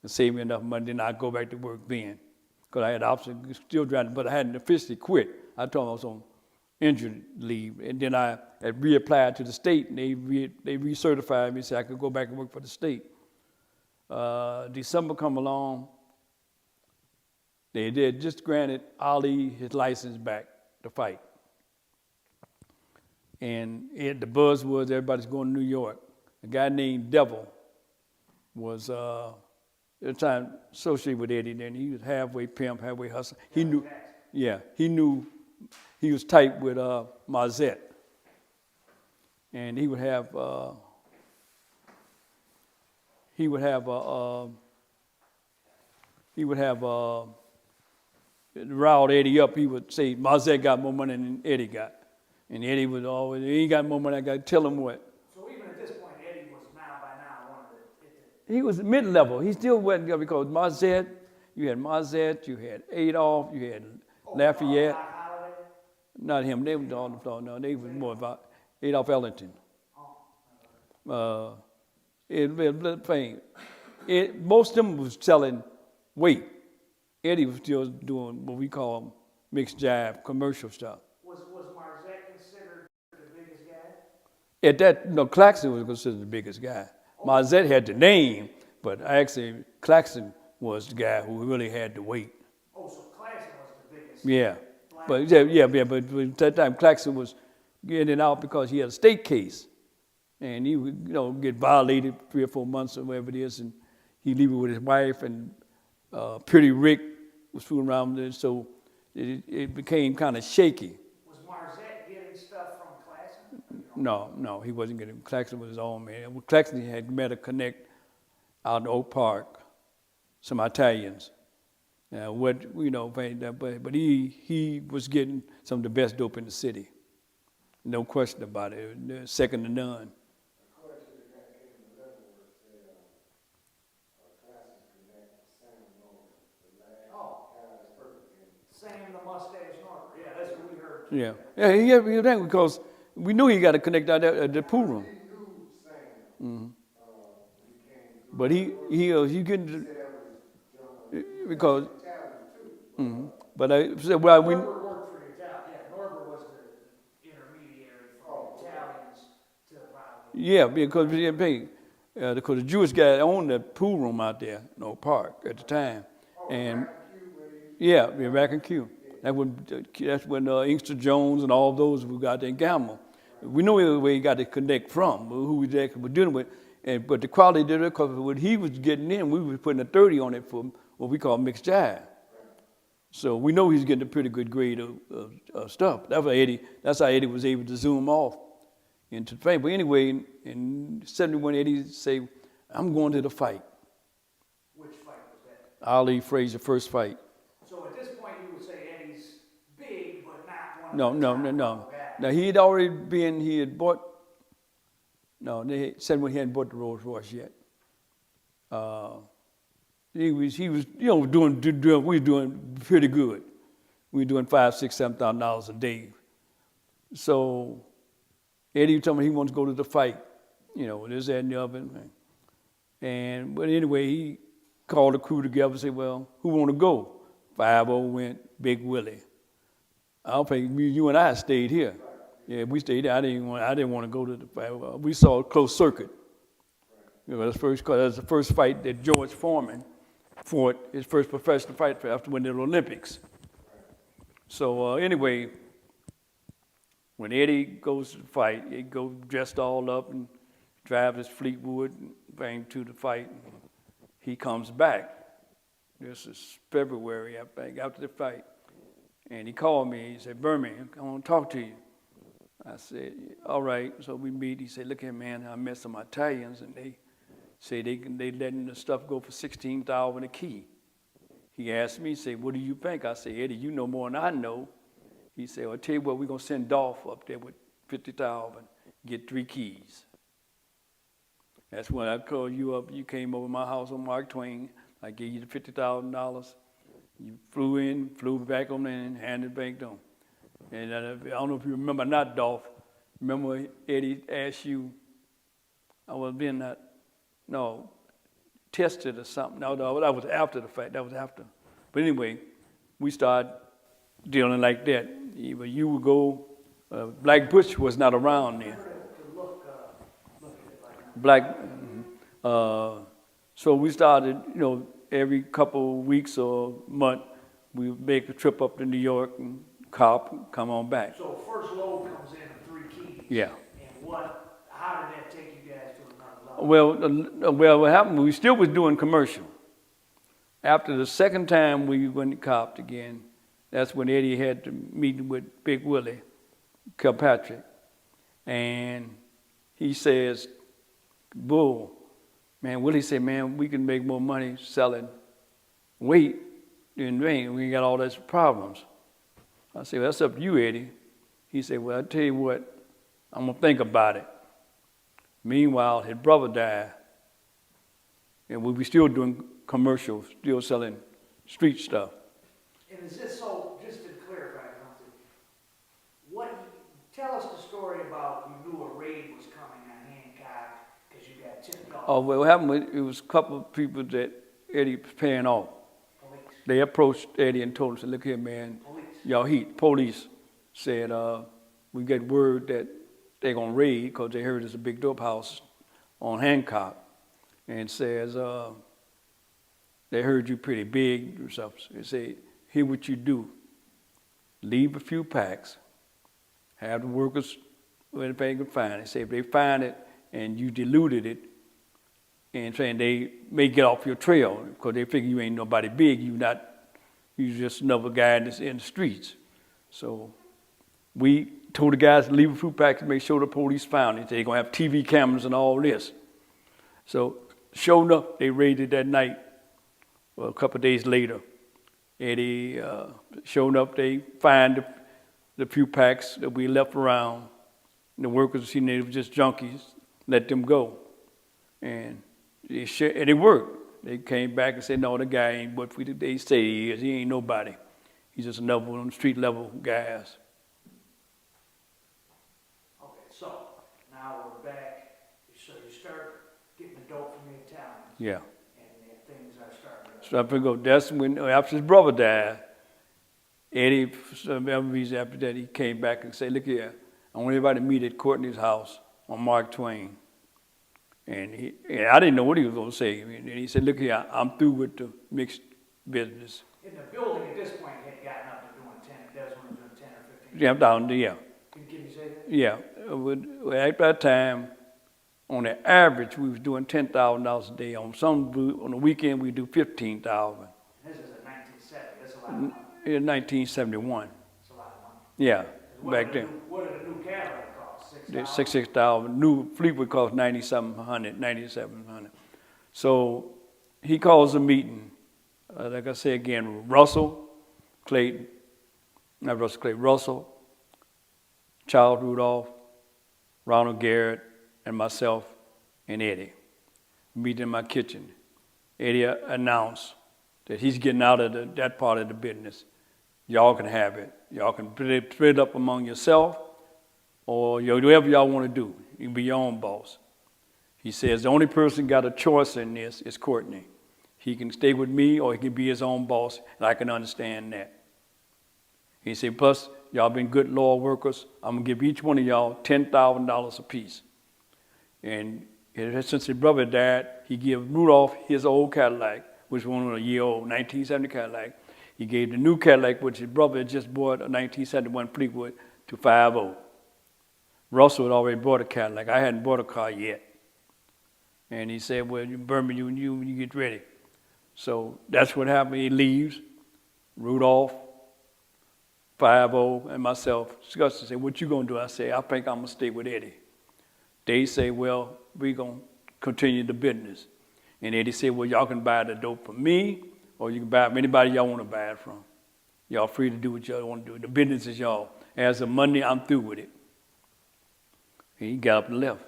and save me enough money, then I'll go back to work then. Because I had the option, still driving, but I hadn't officially quit. I told them I was on injured leave. And then I had reapplied to the state, and they recertified me so I could go back and work for the state. December come along, they did just granted Ali his license back to fight. And the buzz was everybody's going to New York. A guy named Devil was at the time associated with Eddie. Then he was halfway pimp, halfway hustler. He knew, he was tight with Marzette, and he would have riled Eddie up. He would say Marzette got more money than Eddie got, and Eddie would always, he got more money. I got to tell him what. So even at this point, Eddie was by now one of the. He was mid-level. He still wasn't good because Marzette, you had Adolph, you had Lafayette. Not him. They was on the floor. No, they was more about Adolph Ellington. Most of them was selling weight. Eddie was still doing what we call mixed jive commercial stuff. Was Marzette considered the biggest guy? At that, Claxton was considered the biggest guy. Marzette had the name, but actually Claxton was the guy who really had the weight. Oh, so Claxton was the biggest. Yeah, black but but at that time Claxton was getting it out because he had a state case, and he would get violated 3 or 4 months or whatever it is, and he leave it with his wife, and Pretty Rick was fooling around with it, so it became kind of shaky. Was Marzette getting stuff from Claxton? No, he wasn't getting. Claxton was his own man. Claxton had met a connect out in Oak Park, some Italians. But he was getting some of the best dope in the city. No question about it. Second to none. Sam the Mustache Norber. Yeah, that's what we heard. Yeah, because we knew he got to connect out there at the pool room. But he getting because. But I said, well, we. Norber worked for the Italians. Yeah, Norber was the intermediary from the Italians to probably. Yeah, because the Jewish guy owned that pool room out there in Oak Park at the time, and back in Q. That's when Inkster Jones and all those who got there in gamble. We knew where he got the connect from, who we actually were dealing with, but the quality did it because what he was getting in, we were putting a 30 on it for what we call mixed jive. So we know he's getting a pretty good grade of stuff. That's how Eddie was able to zoom off into the fame. But anyway, in 71, Eddie say, I'm going to the fight. Which fight was that? Ali Frazier, first fight. So at this point, you would say Eddie's big, but not one No. of the top guys. Now he had bought, they said when he hadn't bought the Rolls Royce yet. He was doing we were doing pretty good. We were doing $5,000, $6,000, $7,000 a day. So Eddie told me he wants to go to the fight, this, that, and the other. But anyway, he called the crew together and said, well, who want to go? 5-0 went, Big Willie. I don't think you and I stayed here. Yeah, we stayed there. I didn't want to go to the fight. We saw a close circuit. That's the first fight that George Foreman fought, his first professional fight after winning the Olympics. So anyway, when Eddie goes to the fight, he goes dressed all up and drives his Fleetwood and bring to the fight. He comes back. This is February, I think, after the fight. And he called me. He said, Berman, I want to talk to you. I said, all right. So we meet. He said, look here, man, I met some Italians, and they say they letting the stuff go for $16,000 a key. He asked me, he said, what do you think? I said, Eddie, you know more than I know. He said, well, I'll tell you what, we're going to send Dolph up there with $50,000, get 3 keys. That's when I called you up. You came over to my house on Mark Twain. I gave you the $50,000. You flew back on in, and handed it back to him. And I don't know if you remember, not Dolph. Remember Eddie asked you, I was being tested or something. No, that was after the fact. That was after. But anyway, we started dealing like that. You would go, Black Bush was not around then. So we started, every couple of weeks or month, we would make a trip up to New York and come on back. So first load comes in at 3 keys. Yeah. And how did that take you guys to another level? Well, what happened, we still was doing commercial. After the second time we went to copped again, that's when Eddie had the meeting with Big Willie Kilpatrick. And he says, Bull, man, Willie said, man, we can make more money selling weight than rain. We ain't got all those problems. I said, well, that's up to you, Eddie. He said, well, I tell you what, I'm going to think about it. Meanwhile, his brother died. And we were still doing commercials, still selling street stuff. And is this so, just to clarify something, tell us the story about you knew a raid was coming on Hancock, Oh, well, what happened was, it was a couple of people that Eddie was paying off. They approached Eddie and told him, said, look here, man, y'all police said, we get word that they're going to raid because they heard there's a big dope house on Hancock. And says, they heard you pretty big or something. They say, here what you do. Leave a few packs, have the workers, where they can find it. Say if they find it and you diluted it, and saying they may get off your trail because they figure you ain't nobody big, you just another guy in the streets. So we told the guys to leave a few packs to make sure the police found it. They're gonna have TV cameras and all this. So sure enough, they raided that night. Well, a couple of days later, Eddie, sure enough, they find the few packs that we left around. The workers seen they were just junkies, let them go. And it worked. They came back and said, no, the guy ain't what they say he is. He ain't nobody. He's just another one of them street level guys. Okay, so now we're back. So you start getting the dope from the Italians. Yeah. And things are starting to... So I figured that's when, after his brother died, Eddie, for some reason after that, he came back and said, look here, I want everybody to meet at Courtney's house on Mark Twain. And I didn't know what he was going to say. And he said, look here, I'm through with the mixed business. In the building at this point, you had gotten up to doing 10, that was when you were doing 10 or 15. Yeah, I'm down there, yeah. Can you say that? Yeah, at that time, on the average, we was doing $10,000 a day. On the weekend, we do $15,000. This is in 1970, that's a lot of money. In 1971. That's a lot of money. Yeah, back then. What did a new Cadillac cost? $6,000. New Fleet would cost $9,700. So he calls a meeting. Like I say again, Russell, Charles Rudolph, Ronald Garrett, and myself and Eddie. Meet in my kitchen. Eddie announced that he's getting out of that part of the business. Y'all can have it. Y'all can split it up among yourself or whatever y'all want to do. You can be your own boss. He says the only person got a choice in this is Courtney. He can stay with me or he can be his own boss, and I can understand that. He said, plus, y'all been good loyal workers. I'm going to give each one of y'all $10,000 apiece. And since his brother died, he gave Rudolph his old Cadillac, which was only a year old, 1970 Cadillac. He gave the new Cadillac, which his brother had just bought, a 1971 Fleetwood, to 5-0. Russell had already bought a Cadillac. I hadn't bought a car yet. And he said, well, Berman, you get ready. So that's what happened. He leaves. Rudolph, 5-0, and myself discussed and said, what you going to do? I say, I think I'm going to stay with Eddie. They say, well, we're going to continue the business. And Eddie said, well, y'all can buy the dope from me, or you can buy it from anybody y'all want to buy it from. Y'all free to do what y'all want to do. The business is y'all. As of Monday, I'm through with it. And he got up and left.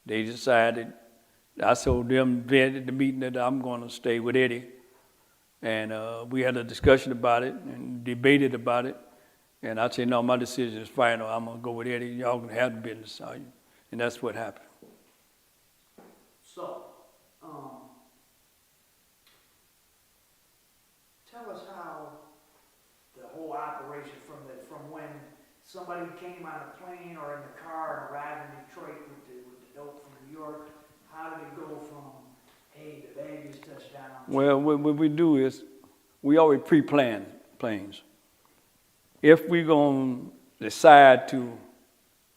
They decided, I told them at the meeting that I'm going to stay with Eddie. And we had a discussion about it and debated about it. And I said, no, my decision is final. I'm going to go with Eddie. Y'all can have the business. And that's what happened. So, tell us how the whole operation from when somebody came on a plane or in the car and arrived in Detroit with the dope from New York, how did it go from, hey, the baggage touched down? Well, what we do is we always pre-plan planes. If we're going to decide to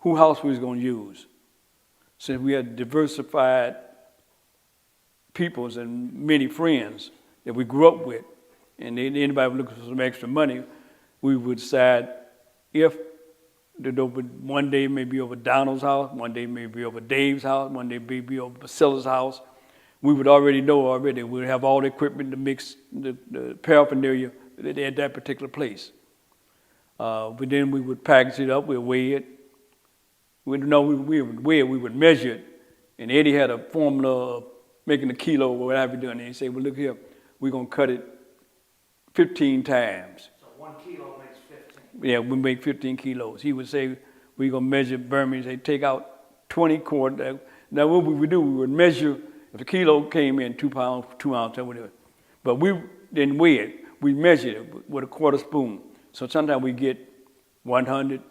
who house we was going to use, since we had diversified peoples and many friends that we grew up with, and anybody looking for some extra money, we would decide if the dope would one day may be over Donald's house, one day may be over Dave's house, one day may be over Priscilla's house. We would already know already. We would have all the equipment to mix the paraphernalia at that particular place. But then we would package it up, we'd weigh it. We would weigh it, we would measure it. And Eddie had a formula of making a kilo or whatever you're doing. And he said, well, look here, we're going to cut it 15 times. So 1 kilo makes 15. Yeah, we make 15 kilos. He would say, we're going to measure Burmese. They take out 20 quarters. Now what we would do, we would measure If a kilo came in 2 pounds, 2 ounces, whatever. But we didn't weigh it. We measured it with a quarter spoon. So sometimes we get 200,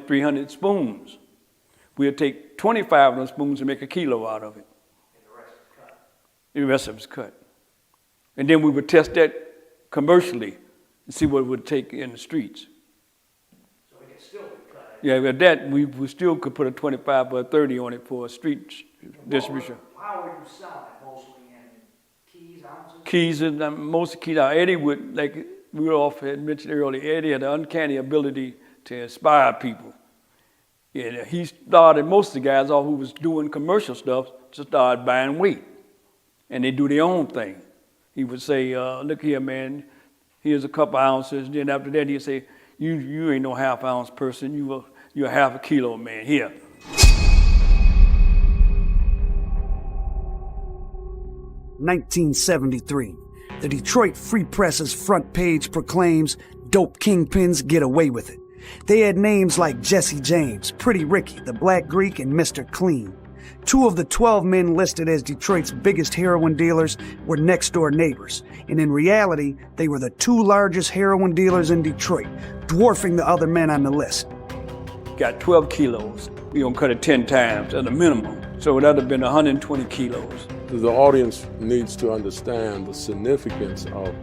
300 spoons. We'll take 25 of those spoons and make a kilo out of it. And the rest is cut. The rest of it's cut. And then we would test that commercially and see what it would take in the streets. So it can still be cut. Yeah, with that, we still could put a 25 or a 30 on it for a street distribution. How were you selling it mostly in keys, ounces? Keys, and most of the keys, Eddie would, like we had mentioned earlier, Eddie had an uncanny ability to inspire people. Yeah, he started most of the guys off who was doing commercial stuff to start buying weight. And they do their own thing. He would say, look here, man, here's a couple ounces. Then after that, he'd say, you ain't no half ounce person. You're a half a kilo, man. Here. (1973). The Detroit Free Press's front page proclaims, "Dope kingpins get away with it." They had names like Jesse James, Pretty Ricky, the Black Greek, and Mr. Clean. 2 of the 12 men listed as Detroit's biggest heroin dealers were next-door neighbors, and in reality, they were the 2 largest heroin dealers in Detroit, dwarfing the other men on the list. Got 12 kilos. We're gonna cut it 10 times at a minimum. So that'd have been 120 kilos. The audience needs to understand the significance of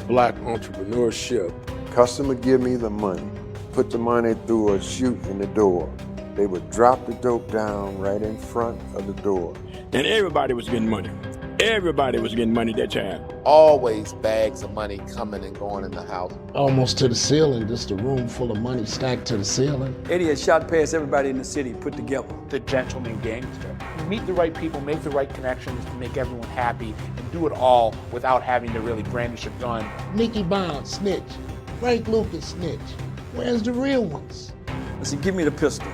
black entrepreneurship. Customer give me the money, put the money through a chute in the door. They would drop the dope down right in front of the door. And everybody was getting money. Everybody was getting money that time. Always bags of money coming and going in the house. Almost to the ceiling, just a room full of money stacked to the ceiling. Eddie had shot past everybody in the city put together. The gentleman gangster. Meet the right people, make the right connections to make everyone happy, and do it all without having to really brandish a gun. Nicky Bond, snitch. Frank Lucas, snitch. Where's the real ones? I said, give me the pistol.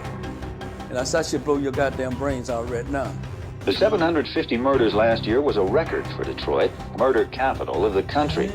And I said, I should blow your goddamn brains out right now. The 750 murders last year was a record for Detroit, murder capital of the country.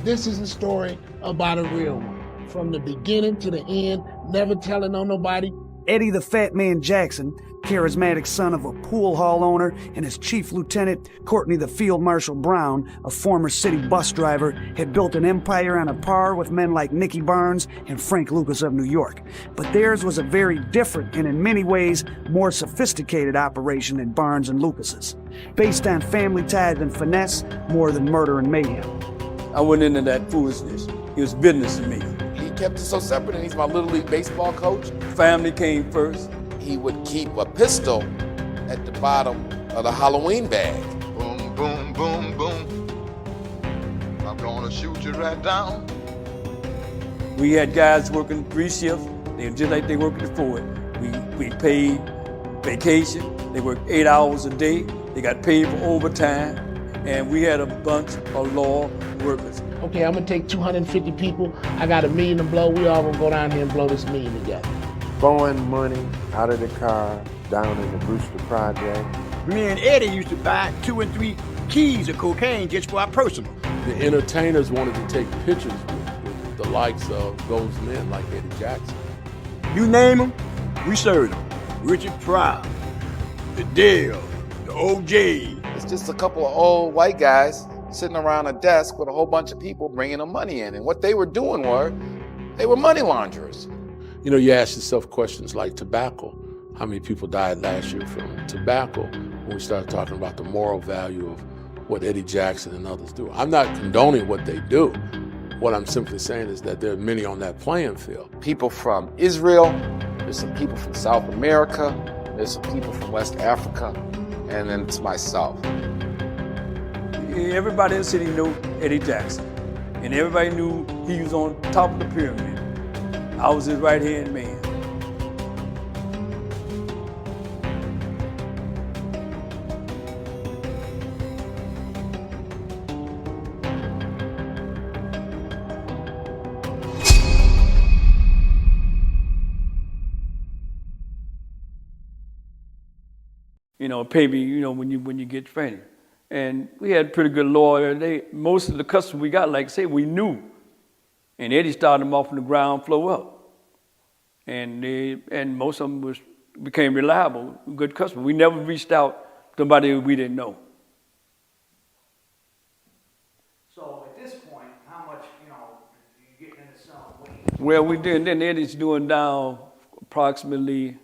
This is a story about a real one. From the beginning to the end, never telling on nobody. Eddie the Fat Man Jackson, charismatic son of a pool hall owner, and his chief lieutenant, Courtney the Field Marshal Brown, a former city bus driver, had built an empire on a par with men like Nicky Barnes and Frank Lucas of New York. But theirs was a very different and in many ways more sophisticated operation than Barnes and Lucas's, based on family ties and finesse more than murder and mayhem. I went into that foolishness. It was business to me. He kept it so separate, and he's my Little League baseball coach. Family came first. He would keep a pistol at the bottom of the Halloween bag. Boom, boom, boom, boom. I'm gonna shoot you right down. We had guys working 3 shifts. They were just like they worked before. We paid vacation. They worked 8 hours a day. They got paid for overtime. And we had a bunch of law workers. Okay, I'm gonna take 250 people. I got $1 million to blow. We all gonna go down here and blow this $1 million together. Throwing money out of the car down in the Brewster Project. Me and Eddie used to buy 2 and 3 keys of cocaine just for our personal. The entertainers wanted to take pictures with the likes of those men like Eddie Jackson. You name them, we served them. Richard Pryor, the Dale, the OJ. It's just a couple of old white guys sitting around a desk with a whole bunch of people bringing them money in. And what they were doing they were money launderers. You know, you ask yourself questions like tobacco. How many people died last year from tobacco? When we started talking about the moral value of what Eddie Jackson and others do. I'm not condoning what they do. What I'm simply saying is that there are many on that playing field. People from Israel, there's some people from South America, there's some people from West Africa, and then it's myself. Everybody in the city knew Eddie Jackson. And everybody knew he was on top of the pyramid. I was his right-hand man. You know, pay me, you know, when you get trained. And we had pretty good lawyer. Most of the customers we got, like I say, we knew. And Eddie started them off from the ground floor up. And most of them became reliable, good customers. We never reached out somebody we didn't know. So at this point, how much, you getting into selling weed? Well, we did. Then Eddie's doing down approximately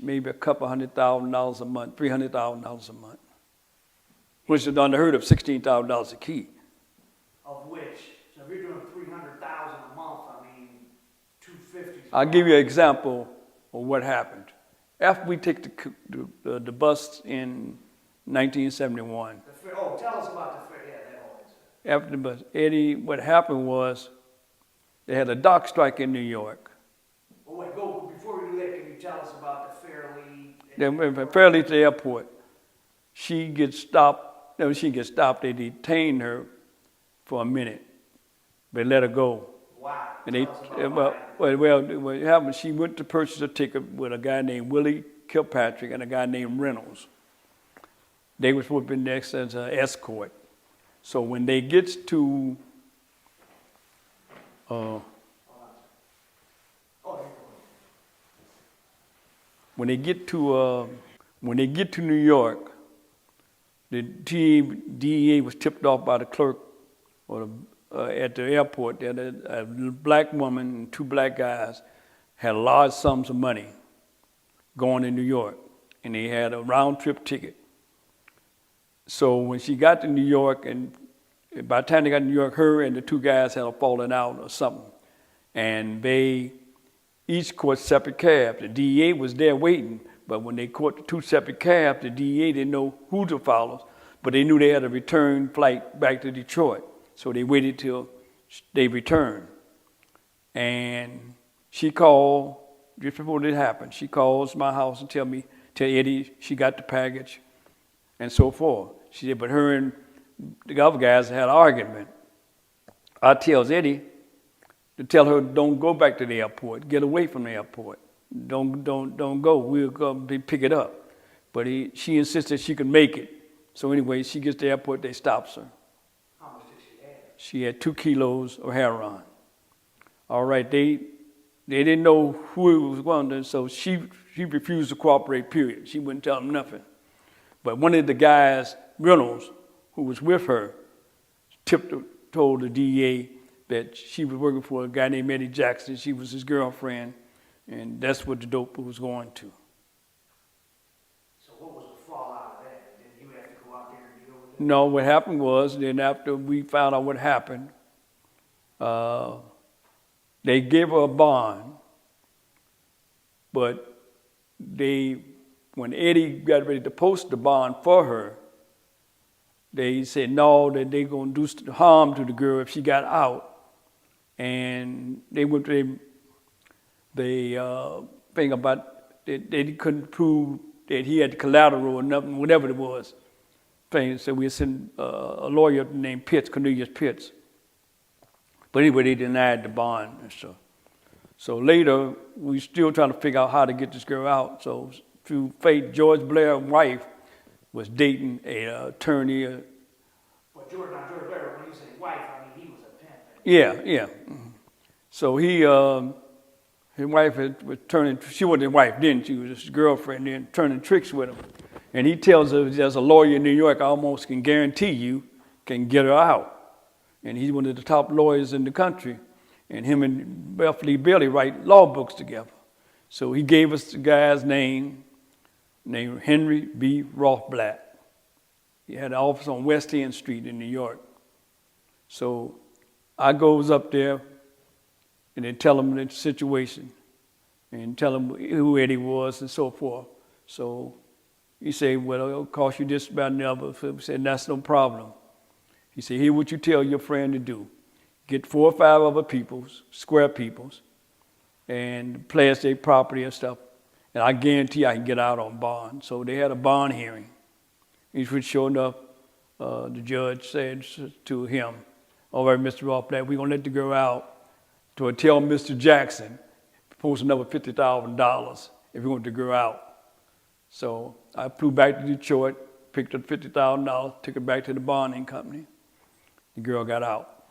maybe a couple $100,000 a month, $300,000 a month, which is unheard of, $16,000 a key. Of which, so if you're doing 300,000 a month, I mean, 250. I'll give you an example of what happened. After we take the bus in 1971. Tell us about the fair. Yeah, that always. After the bus, Eddie, what happened was they had a dock strike in New York. Well, wait, before we do that, can you tell us about the Fairleigh? Then Fairleigh to the airport. She gets stopped. No, she gets stopped. They detain her for a minute. They let her go. Wow. And what happened, she went to purchase a ticket with a guy named Willie Kilpatrick and a guy named Reynolds. They were supposed to be next as an escort. So when they gets to when they get to New York, the DEA was tipped off by the clerk at the airport that a black woman and two black guys had large sums of money going to New York, and they had a round-trip ticket. So when she got to New York, and by the time they got to New York, her and the two guys had a falling out or something, and they each caught separate cabs. The DEA was there waiting, but when they caught the two separate cabs, the DEA didn't know who to follow, but they knew they had a return flight back to Detroit. So they waited till they returned. And she called, just before it happened, she calls my house and tell Eddie she got the package and so forth. She said, but her and the other guys had an argument. I tells Eddie to tell her, don't go back to the airport, get away from the airport. Don't go, we'll go pick it up. But she insisted she could make it. So anyway, she gets to the airport, they stops her. How much did she have? She had 2 kilos of heroin. All right, they didn't know who it was going to, so she refused to cooperate, period. She wouldn't tell them nothing. But one of the guys, Reynolds, who was with her, told the DEA that she was working for a guy named Eddie Jackson. She was his girlfriend, and that's what the dope was going to. So what was the fallout of that? Did you have to go out there and deal with it? No, what happened was, then after we found out what happened, they gave her a bond, but when Eddie got ready to post the bond for her, they said no, that they gonna do harm to the girl if she got out. And they went to the thing about they couldn't prove that he had collateral or nothing, whatever it was. So we sent a lawyer named Pitts, Cornelius Pitts. But anyway, they denied the bond and stuff. So later, we still trying to figure out how to get this girl out. So through fate, George Blair's wife was dating an attorney. But George Blair, when you say wife, I mean he was a pimp. Yeah. Mm-hmm. So his wife was turning, she wasn't his wife then, she was his girlfriend then, turning tricks with him. And he tells her, there's a lawyer in New York I almost can guarantee you can get her out. And he's one of the top lawyers in the country. And him and Beverly Bailey write law books together. So he gave us the guy's name, named Henry B. Rothblatt. He had an office on West End Street in New York. So I goes up there and then tell him the situation and tell him who Eddie was and so forth. So he said, well, it'll cost you this, about another. I said, that's no problem. He said, here's what you tell your friend to do. Get 4 or 5 other peoples, square peoples, and pledge their property and stuff. And I guarantee I can get out on bond. So they had a bond hearing. Which sure enough, the judge said to him, all right, Mr. Rothblatt, we're going to let the girl out. To tell Mr. Jackson, post another $50,000 if you want the girl out. So I flew back to Detroit, picked up $50,000, took it back to the bonding company. The girl got out.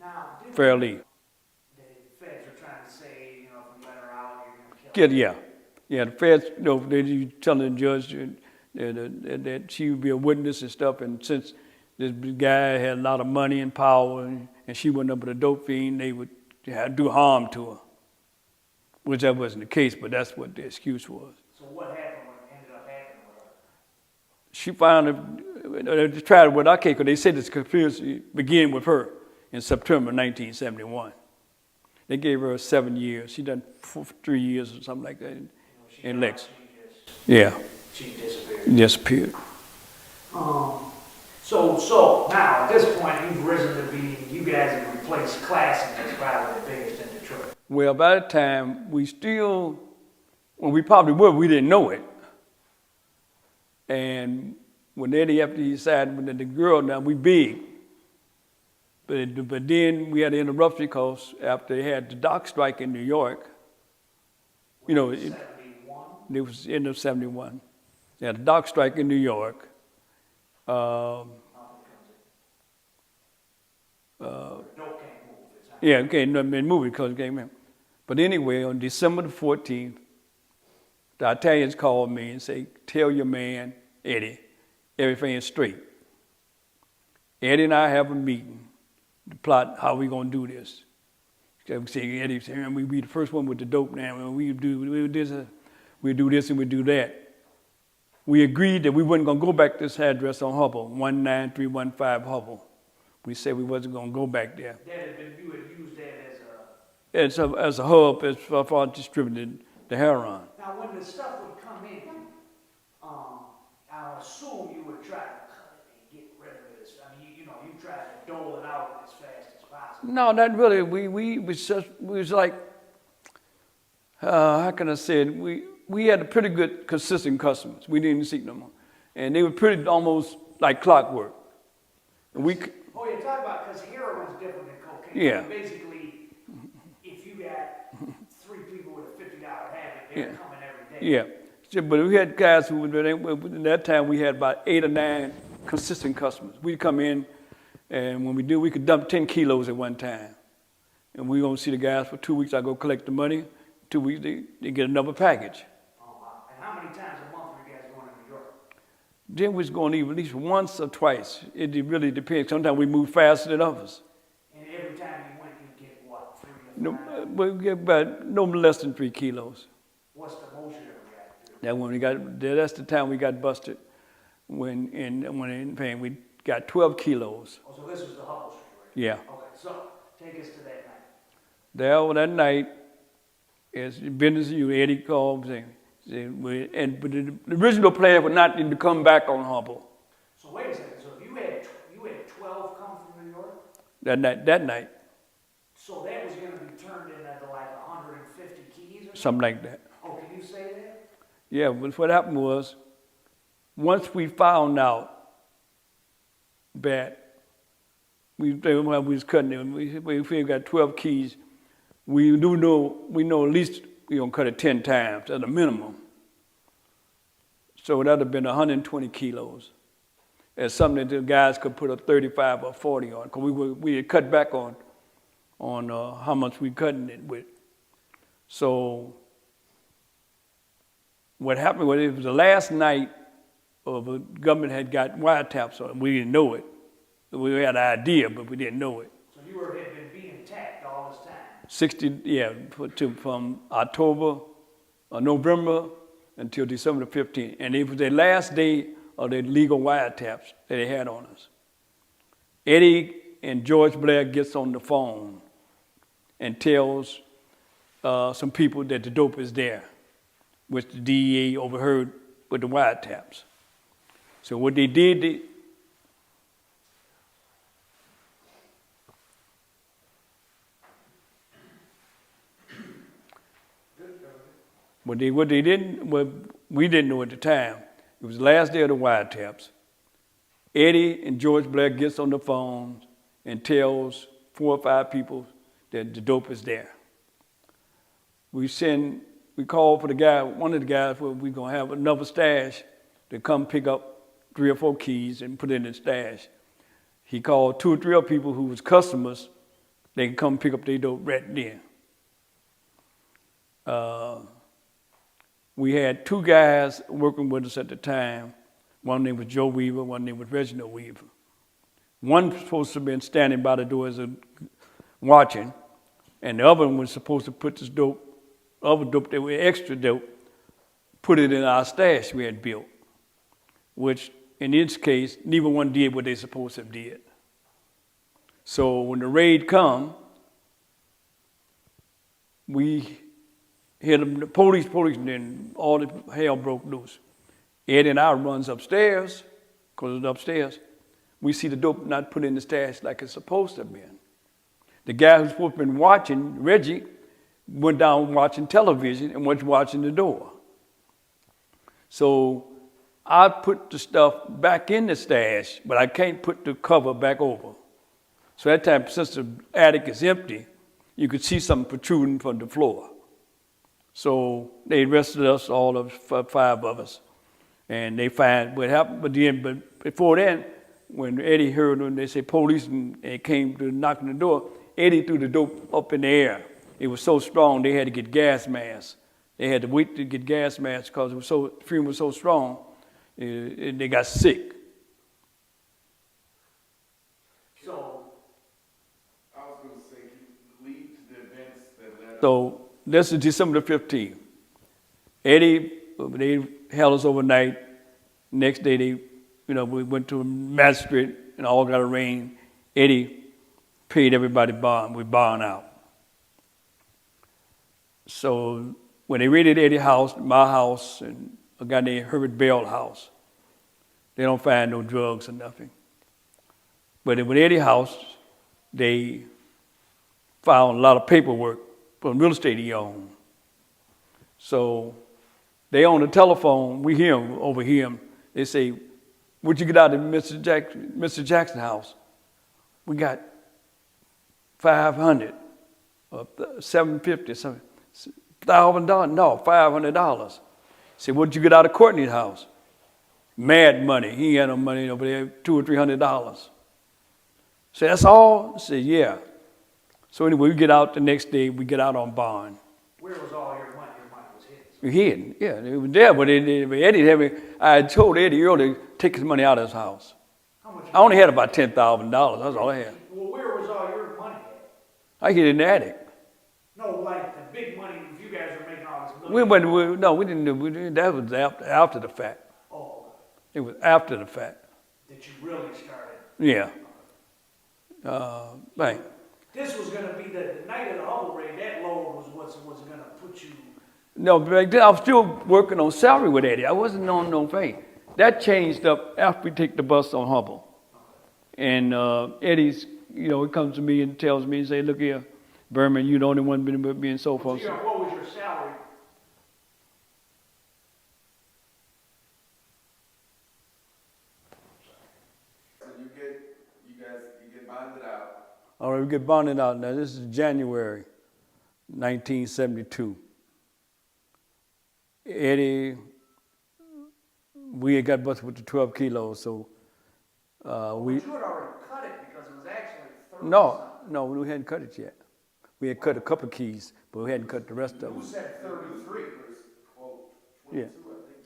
Now, Fairleigh. The feds are trying to say, if we let her out, you're going to kill her. Yeah, the feds, they telling the judge that she would be a witness and stuff. And since this guy had a lot of money and power, and she went up with a dope fiend, they would do harm to her, which that wasn't the case, but that's what the excuse was. So what happened when it ended up happening with her? She found they tried with our case, because they said this conspiracy began with her in September 1971. They gave her 7 years. She done 3 years or something like that in Lex. Yeah. She disappeared. Disappeared. So now at this point you've risen to be, you guys have replaced Classic as probably the biggest in Detroit. Well, by that time we we probably were, we didn't know it. And when Eddie, after he decided when the girl, now we big. But then we had an interruption because after they had the dock strike in New York, you know, it was end of 71. They had a dock strike in New York. Yeah, okay, nothing been moving because it came in. But anyway, on December the 14th, the Italians called me and say, tell your man, Eddie, everything is straight. Eddie and I have a meeting to plot how we gonna do this. So we say, Eddie said, we be the first one with the dope now. We do this and we do that. We agreed that we wasn't gonna go back to this address on Hubble, 19315 Hubble. We said we wasn't gonna go back there. You had used that As a hub as far as distributing the heroin. Now when the stuff would come in, I assume you would try to cut it and get rid of it. I mean, you try to dole it out as fast as possible. No, not really. We was like, how can I say it? We had a pretty good, consistent customers. We didn't seek them, and they were pretty almost like clockwork. And we. Oh, you're talking about because heroin's different than cocaine. Yeah. Basically, if you got 3 people with a $50 habit, they're coming every day. Yeah. But we had guys who would, in that time we had about 8 or 9 consistent customers. We'd come in, and when we could dump 10 kilos at one time. And we gonna see the guys for 2 weeks. I go collect the money. 2 weeks, they get another package. Oh, wow. And how many times a month were you guys going to New York? Then we was going to at least once or twice. It really depends. Sometimes we move faster than others. And every time you went, you get what, 3 No, to 5? we get about no less than 3 kilos. What's the most you ever got? That when that's the time we got busted. When we got 12 kilos. Oh, so this was the Hubble Street, right? Yeah. Okay, so take us to that night. That night, as business as you, Eddie called saying, but the original plan was not to come back on Hubble. So wait a second. So if you had 12 come from New York. That night. So that was going to be turned into like 150 keys or something like that. Oh, can you say that? Yeah, but what happened was, once we found out that we was cutting it, we got 12 keys, we know at least we're gonna cut it 10 times at a minimum. So that'd have been 120 kilos. As something that the guys could put a 35 or 40 on, because we had cut back on how much we cutting it with. So what happened was it was the last night of the government had got wiretaps on it. We didn't know it. We had an idea, but we didn't know it. So you had been being tapped all this time? 60, yeah, from November until December the 15th. And it was the last day of the legal wiretaps that they had on us. Eddie and George Blair gets on the phone and tells some people that the dope is there, which the DEA overheard with the wiretaps. So what they did, we didn't know at the time. It was the last day of the wiretaps. Eddie and George Blair gets on the phone and tells 4 or 5 people that the dope is there. We call for the guy, one of the guys, where we're gonna have another stash to come pick up 3 or 4 keys and put it in the stash. He called 2 or 3 other people who was customers. They can come pick up their dope right then. We had 2 guys working with us at the time One name was Joe Weaver, one name was Reginald Weaver. One was supposed to have been standing by the door as a watching, and the other one was supposed to put this dope, other dope that were extra dope, put it in our stash we had built, which in this case, neither one did what they supposed to have did. So when the raid come, we hit them, the police, and then all the hell broke loose. Eddie and I runs upstairs, because it's upstairs. We see the dope not put in the stash like it's supposed to have been. The guy who's supposed to have been watching, Reggie, went down watching television and was watching the door. So I put the stuff back in the stash, but I can't put the cover back over. So that time, since the attic is empty, you could see something protruding from the floor. So they arrested us, all of 5 of us, and they find what happened. But before then, when Eddie heard them, they say police, and they came to knock on the door, Eddie threw the dope up in the air. It was so strong, they had to get gas masks. They had to wait to get gas masks because the fume was so strong, they got sick. So, I was going to say, lead to the events that led So this is December the 15th. Eddie, they held us overnight. Next day, we went to a magistrate and all got arraigned. Eddie paid everybody bond. We bond out. So when they raided Eddie's house, my house, and a guy named Herbert Bell's house, they don't find no drugs or nothing. But with Eddie's house, they found a lot of paperwork from real estate he owned. So they on the telephone, we hear him, over him. They say, "What'd you get out of Mr. Jackson's house?" We got 500, or $750, something. $1,000? No, $500. Say, "What'd you get out of Courtney's house?" Mad money. He ain't had no money over there, $200 or $300. Say, "That's all?" I said, "Yeah." So anyway, we get out the next day. We get out on bond. where was all your money? Your money was his. Hidden, yeah, it was there, but Eddie had me. I had told Eddie earlier to take his money out of his house. How much? I only had about $10,000. That's all I had. Well, where was all your money at? I hid it in the attic. No, like the big money. If you guys are making all this money. We didn't do. That was after the fact. Oh, It was after the fact. that you really started. Yeah. Right. This was going to be the night of the Hubble raid. That lower was what's going to put you. No, back then I was still working on salary with Eddie. I wasn't on no pay. That changed up after we take the bus on Hubble. And Eddie's, he comes to me and tells me, say, "Look here, Berman, you're the only one been with me," and so forth. So what was your salary? So you get bonded out. All right, we get bonded out. Now, this is January 1972. Eddie, we had got busted with the 12 kilos, so we... You had already cut it because it was actually 30. No, we hadn't cut it yet. We had cut a couple of keys, but we hadn't cut the rest of them. Who said 33? Yeah.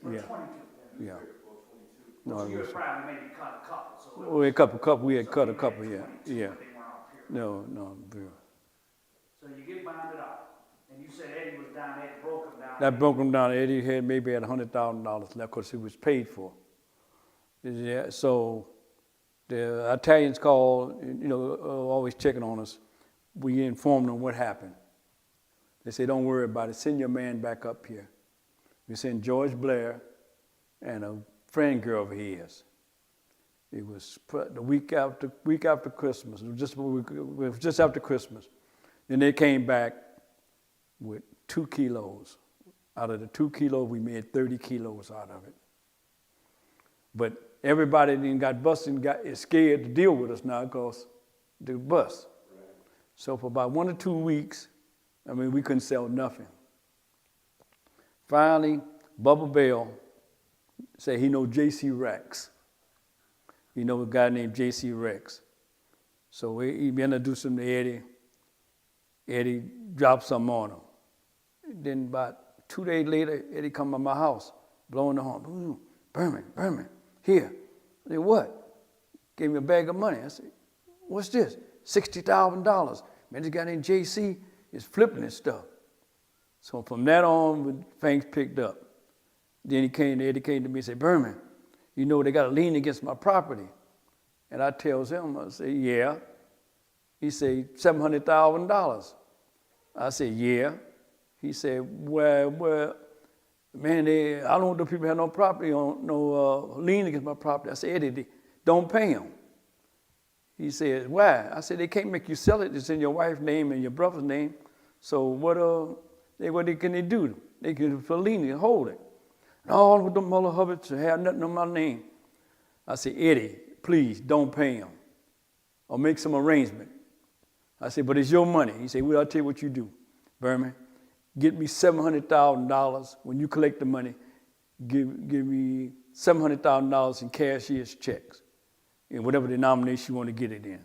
Or Yeah. 22? Yeah. So No, you it was, had probably maybe cut a couple. So we had cut a couple, yeah. Yeah. they weren't all pure. No. So you get bonded out. And you said Eddie was down there, broke him down. That broke him down. Eddie had maybe had $100,000 left because he was paid for. Yeah, so the Italians called, always checking on us. We informed them what happened. They said, "Don't worry about it. Send your man back up here." We sent George Blair and a friend girl of his. It was the week after Christmas. It was just after Christmas. Then they came back with 2 kilos. Out of the 2 kilos, we made 30 kilos out of it. But everybody then got busted and is scared to deal with us now because the bus. Right. So for about 1 or 2 weeks, we couldn't sell nothing. Finally, Bubba Bell said he knows J.C. Rex. He knows a guy named J.C. Rex. So he introduced him to Eddie. Eddie dropped something on him. Then about 2 days later, Eddie come by my house, blowing the horn. "Berman, Here. I said, what? Gave me a bag of money. I said, what's this? $60,000. Man, this guy named JC is flipping this stuff. So from that on, things picked up. Then Eddie came to me and said, Berman, you know they got a lien against my property. And I tells him, I say, yeah. He said, $700,000. I said, yeah. He said, well, man, I don't want the people have no property on no lien against my property. I said, Eddie, don't pay them. He said, why? I said, they can't make you sell it. It's in your wife's name and your brother's name. So what can they do? They can for lien and hold it. And all of them mother Hubbards have nothing on my name. I said, Eddie, please don't pay them or make some arrangement. I said, but it's your money. He said, well, I'll tell you what you do, Berman. Get me $700,000. When you collect the money, give me $700,000 in cashier's checks, in whatever denomination you want to get it in.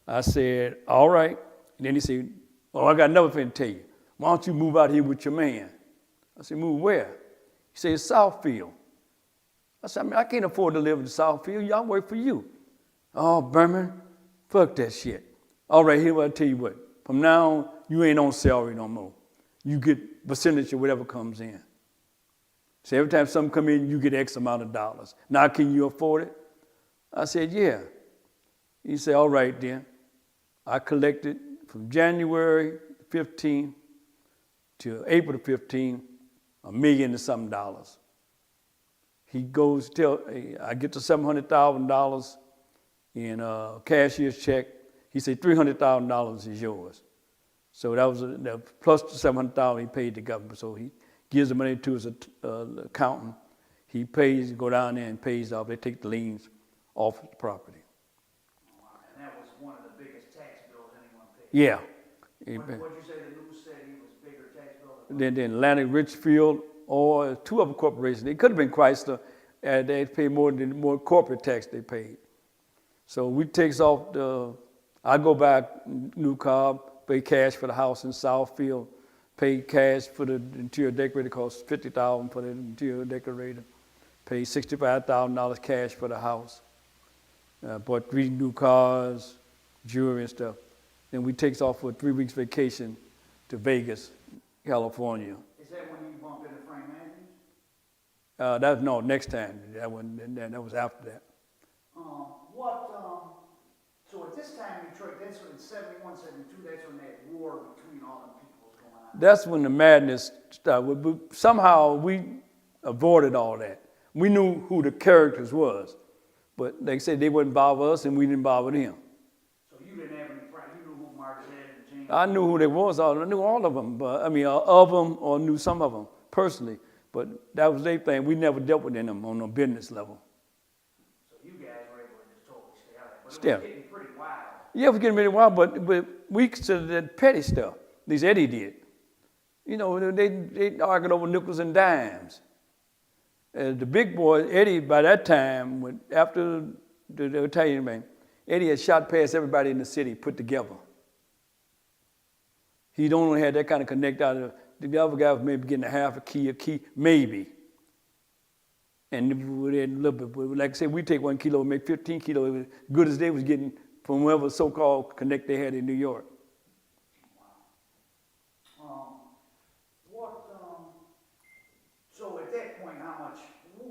I said, all right. And then he said, I got another thing to tell you. Why don't you move out here with your man? I said, move where? He said, Southfield. I said, I can't afford to live in Southfield. Y'all work for you. Oh, Berman, fuck that shit. All right, here, I'll tell you what. From now on, you ain't on salary no more. You get percentage of whatever comes in. So every time something come in, you get X amount of dollars. Now, can you afford it? I said, yeah. He said, all right, then. I collected from January 15 to April 15, $1 million and something dollars. He goes, I get the $700,000 in a cashier's check. He said, $300,000 is yours. So that was plus the $700,000 he paid the government. So he gives the money to his accountant. He pays, go down there and pays off. They take the liens off the property. And that was one of the biggest tax bills anyone paid. Yeah. What did you say the news said he was bigger tax bill? Then Atlantic Richfield, or two other corporations. It could have been Chrysler. They paid more corporate tax they paid. So we takes off I go back, new car, pay cash for the house in Southfield, pay cash for the interior decorator, cost $50,000 for the interior decorator, pay $65,000 cash for the house. Bought 3 new cars, jewelry and stuff. Then we takes off for a 3 weeks vacation to Vegas, California. Is that when you bumped into Frank Matthews? Next time. That was after that. So at this time in Detroit, that's when in 71, 72, that's when that war between all the people was going on. That's when the madness started. Somehow we avoided all that. We knew who the characters was, but they said they wouldn't bother us and we didn't bother them. So you didn't have any friends. You knew who Mark Zed and James. I knew who they was. I knew all of them, but of them or knew some of them personally. But that was their thing. We never dealt with them on a business level. So you guys were able to just totally stay out of it. But Still. it was getting pretty wild. Yeah, it was getting really wild, but we considered that petty stuff. At least Eddie did. You know, they argued over nickels and dimes. The big boy, Eddie, by that time, after the Italian man, Eddie had shot past everybody in the city put together. He only had that kind of connect out of the other guy was maybe getting a key, maybe. And a little bit, like I said, we take 1 kilo and make 15 kilos, as good as they was getting from whatever so-called connect they had in New York. So at that point,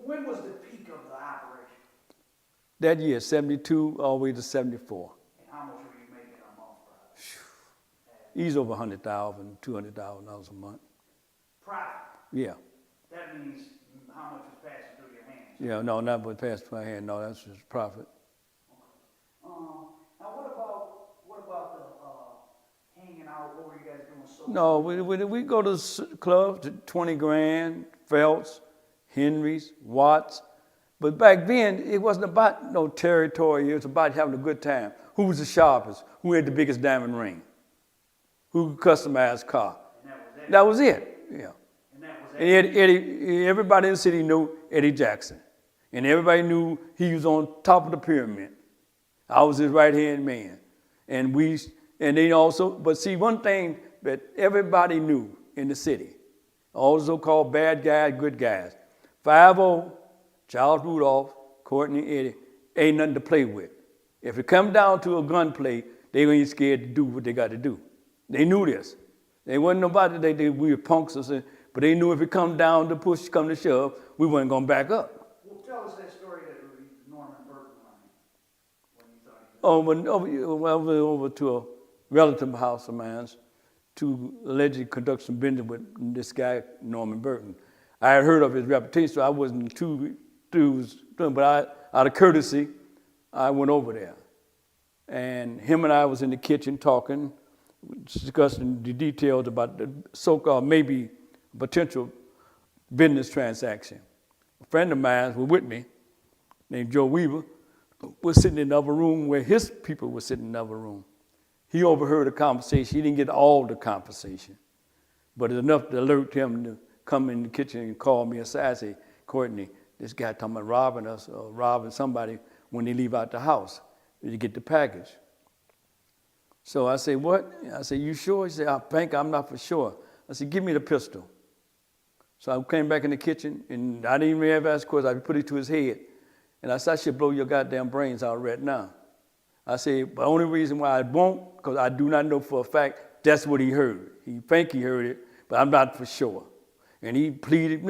when was the peak of the operation? That year, 72 all the way to 74. And how much were you making a month? Easy over $100,000, $200,000 a month. Profit? Yeah. That means how much was passing through your hands? Yeah, no, not what passed through my hand. No, that's just profit. Now what about the hanging out? What were you guys doing? No, we go to clubs, to 20 grand, Phelps, Henry's, Watts. But back then, it wasn't about no territory. It was about having a good time. Who was the sharpest? Who had the biggest diamond ring? Who could customize a car? That was it. Yeah. And Eddie, everybody in the city knew Eddie Jackson. And everybody knew he was on top of the pyramid. I was his right-hand man. And they also, but see, one thing that everybody knew in the city, all so-called bad guys, good guys, 5-0 Charles Rudolph, Courtney, Eddie, ain't nothing to play with. If it come down to a gunplay, they ain't scared to do what they got to do. They knew this. They wasn't nobody, we were punks or something, but they knew if it come down to push, come to shove, we wasn't going to back up. Well, tell us that story that Norman Burton when you thought Over to a relative house of mine to allegedly conduct some business with this guy, Norman Burton. I had heard of his reputation, so I wasn't too but out of courtesy, I went over there. And him and I was in the kitchen talking, discussing the details about the so-called maybe potential business transaction. A friend of mine was with me, named Joe Weaver, was sitting in the other room where his people were sitting in the other room. He overheard the conversation. He didn't get all the conversation, but it's enough to alert him to come in the kitchen and call me aside and say, Courtney, this guy talking about robbing us or robbing somebody when they leave out the house to get the package. So I say, what? I said, you sure? He said, I think I'm not for sure. I said, give me the pistol. So I came back in the kitchen, and I didn't even have asked questions. I put it to his head. And I said, I should blow your goddamn brains out right now. I said, the only reason why I won't, because I do not know for a fact that's what he heard. He think he heard it, but I'm not for sure. And he pleaded,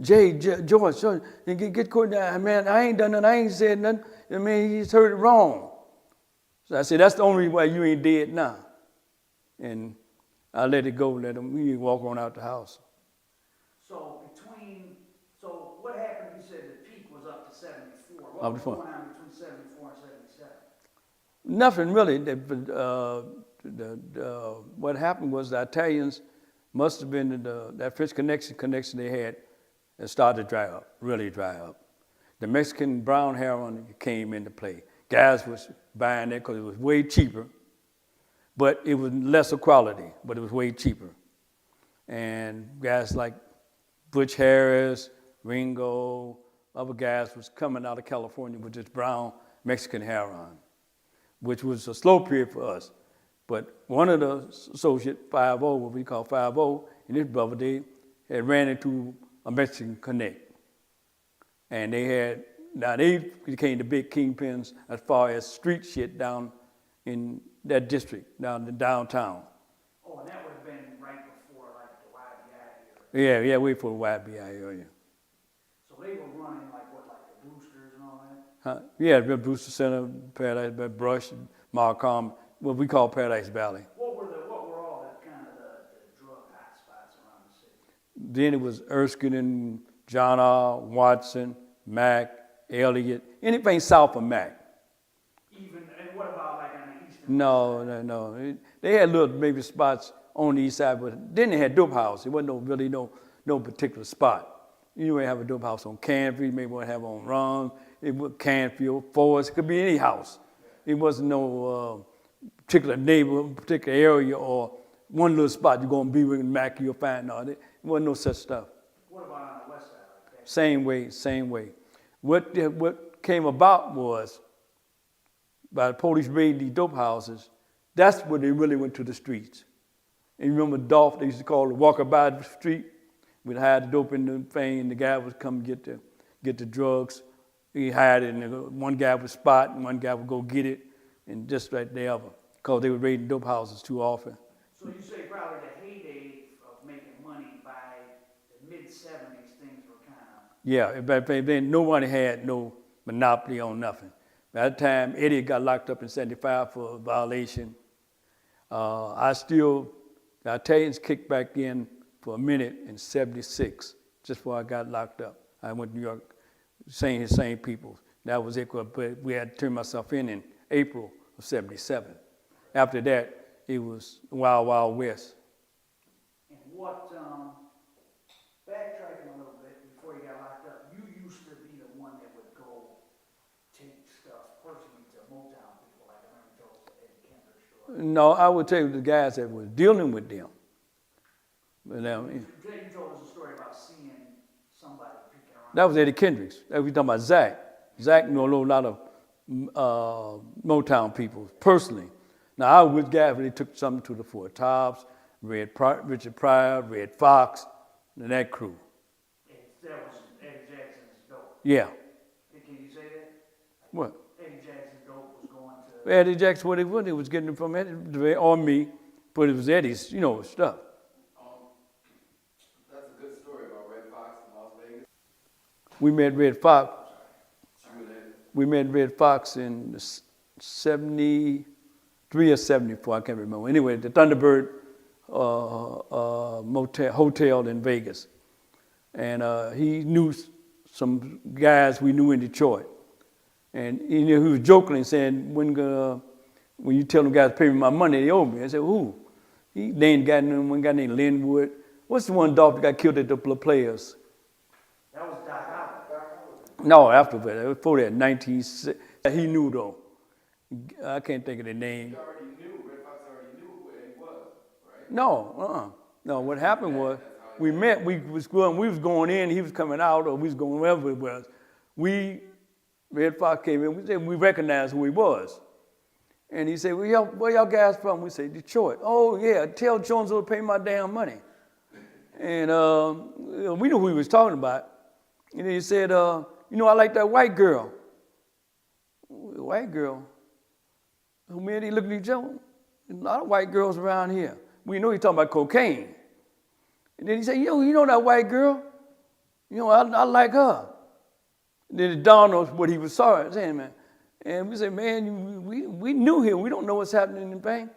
George, get Courtney, man, I ain't done nothing, I ain't said nothing. I mean, he's heard it wrong. So I said, that's the only reason why you ain't dead now. And I let it go, let him walk on out the house. So what happened, you said the peak was up to 74. What was going on between 74 and 77? Nothing really. What happened was the Italians must have been that French connection they had started to dry up, really dry up. The Mexican brown heroin came into play. Guys was buying it because it was way cheaper, but it was lesser quality, but it was way cheaper. And guys like Butch Harris, Ringo, other guys was coming out of California with this brown Mexican heroin, which was a slow period for us. But one of the associates, 5-0, what we call 5-0, and his brother, they had ran into a Mexican connect. And they became the big kingpins as far as street shit down in that district, down in downtown. Oh, and that would have been right before like the YBI area. Yeah, way before the YBI area. So they were running like the Boosters and all that? Yeah, the Brewster Center, Paradise, Brush, Markham, what we call Paradise Valley. What were all the kind of the drug hotspots around the city? Then it was Erskine and John R. Watson, Mac, Elliott, anything south of Mac. And what about like on the eastern side? No. They had little maybe spots on the east side, but then they had dope house. It wasn't really no particular spot. You may have a dope house on Canfield, you may want to have on Rum, it was Canfield, Forest, it could be any house. It wasn't no particular neighborhood, particular area, or one little spot you're going to be with Mac, you'll find all that. It wasn't no such stuff. What about on the west side? Like that? Same way. What came about was, by the police raiding these dope houses, that's when they really went to the streets. And you remember Dolph, they used to call it walkabout the street. We'd hide the dope in the thing, and the guy would come get the drugs. He hide it, and one guy would spot, and one guy would go get it, and just right there, because they were raiding dope houses too often. So you say probably the heyday of making money by the mid-70s, things were kind of... Yeah, but then nobody had no monopoly on nothing. By that time, Eddie got locked up in 75 for a violation. The Italians kicked back in for a minute in 76, just before I got locked up. I went to New York, same people. That was it, but we had to turn myself in April of 77. After that, it was Wild Wild West. And what, backtracking a little bit before you got locked up, you used to be the one that would go take stuff personally to Motown people, like I remember you told us Eddie Kendrick's story. No, I would tell you the guys that was dealing with them. But you told us a story about seeing somebody picking around. That was Eddie Kendricks. That we talking about Zach. Zach knew a lot of Motown people personally. Now I was with guys when they took something to the Four Tops, Richard Pryor, Red Fox, and that crew. That was Eddie Jackson's dope. Yeah. Can you say that? What? Eddie Jackson's dope was going to. Eddie Jackson, what it was getting it from Eddie, or me, but it was Eddie's, stuff. That's a good story about Red Fox in Las Vegas. We met Red Fox. We met Red Fox in 73 or 74, I can't remember. Anyway, the Thunderbird hotel in Vegas. And he knew some guys we knew in Detroit. And he was jokingly saying, when you tell them guys to pay me my money, they owe me. I said, who? He named one guy named Linwood. What's the one dog that got killed at the Players? That was Doc Howard. No, after that. Before that, 1960. He knew though. I can't think of the name. He already knew, Red Fox already knew who Eddie was, right? No, No, what happened was, we met, we was going in, he was coming out, or we was going wherever it was. Red Fox came in, we recognized who he was. And he said, where y'all guys from? We said, Detroit. Oh yeah, tell Jones to pay my damn money. And we knew who he was talking about. And then he said, I like that white girl. White girl? Who made he look at each other? There's a lot of white girls around here. We know he's talking about cocaine. And then he said, you know that white girl? I like her. And then it dawned on us what he was saying, man. And we said, man, we knew him. We don't know what's happening in the bank.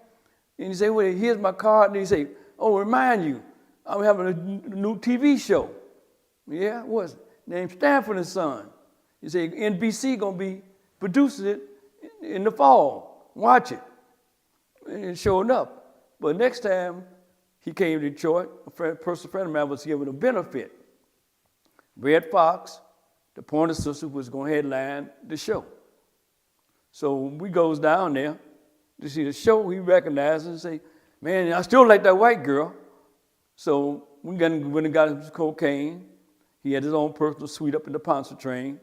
And he said, well, here's my card. And he said, remind you, I'm having a new TV show. Yeah, what's it? Named Stanford & Son. He said, NBC going to be producing it in the fall. Watch it. And sure enough. But next time he came to Detroit, a personal friend of mine was giving a benefit. Red Fox, the Pointer Sisters, was going to headline the show. So we goes down there to see the show. He recognized and say, man, I still like that white girl. So we went and got his cocaine. He had his own personal suite up in the Pontchartrain.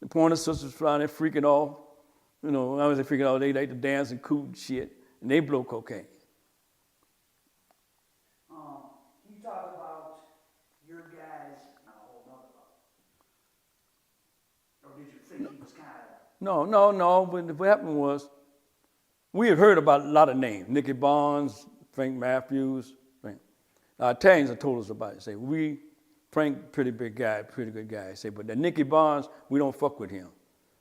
The Pointer Sisters flying there freaking off. I was freaking out. They like to dance and cool and shit, and they blow cocaine. You talk about your guys. Or did you think he was kind of? No. But what happened was, we had heard about a lot of names. Nicky Barnes, Frank Matthews. Italians have told us about it. Say, Frank, pretty big guy, pretty good guy. Say, but the Nicky Barnes, we don't fuck with him.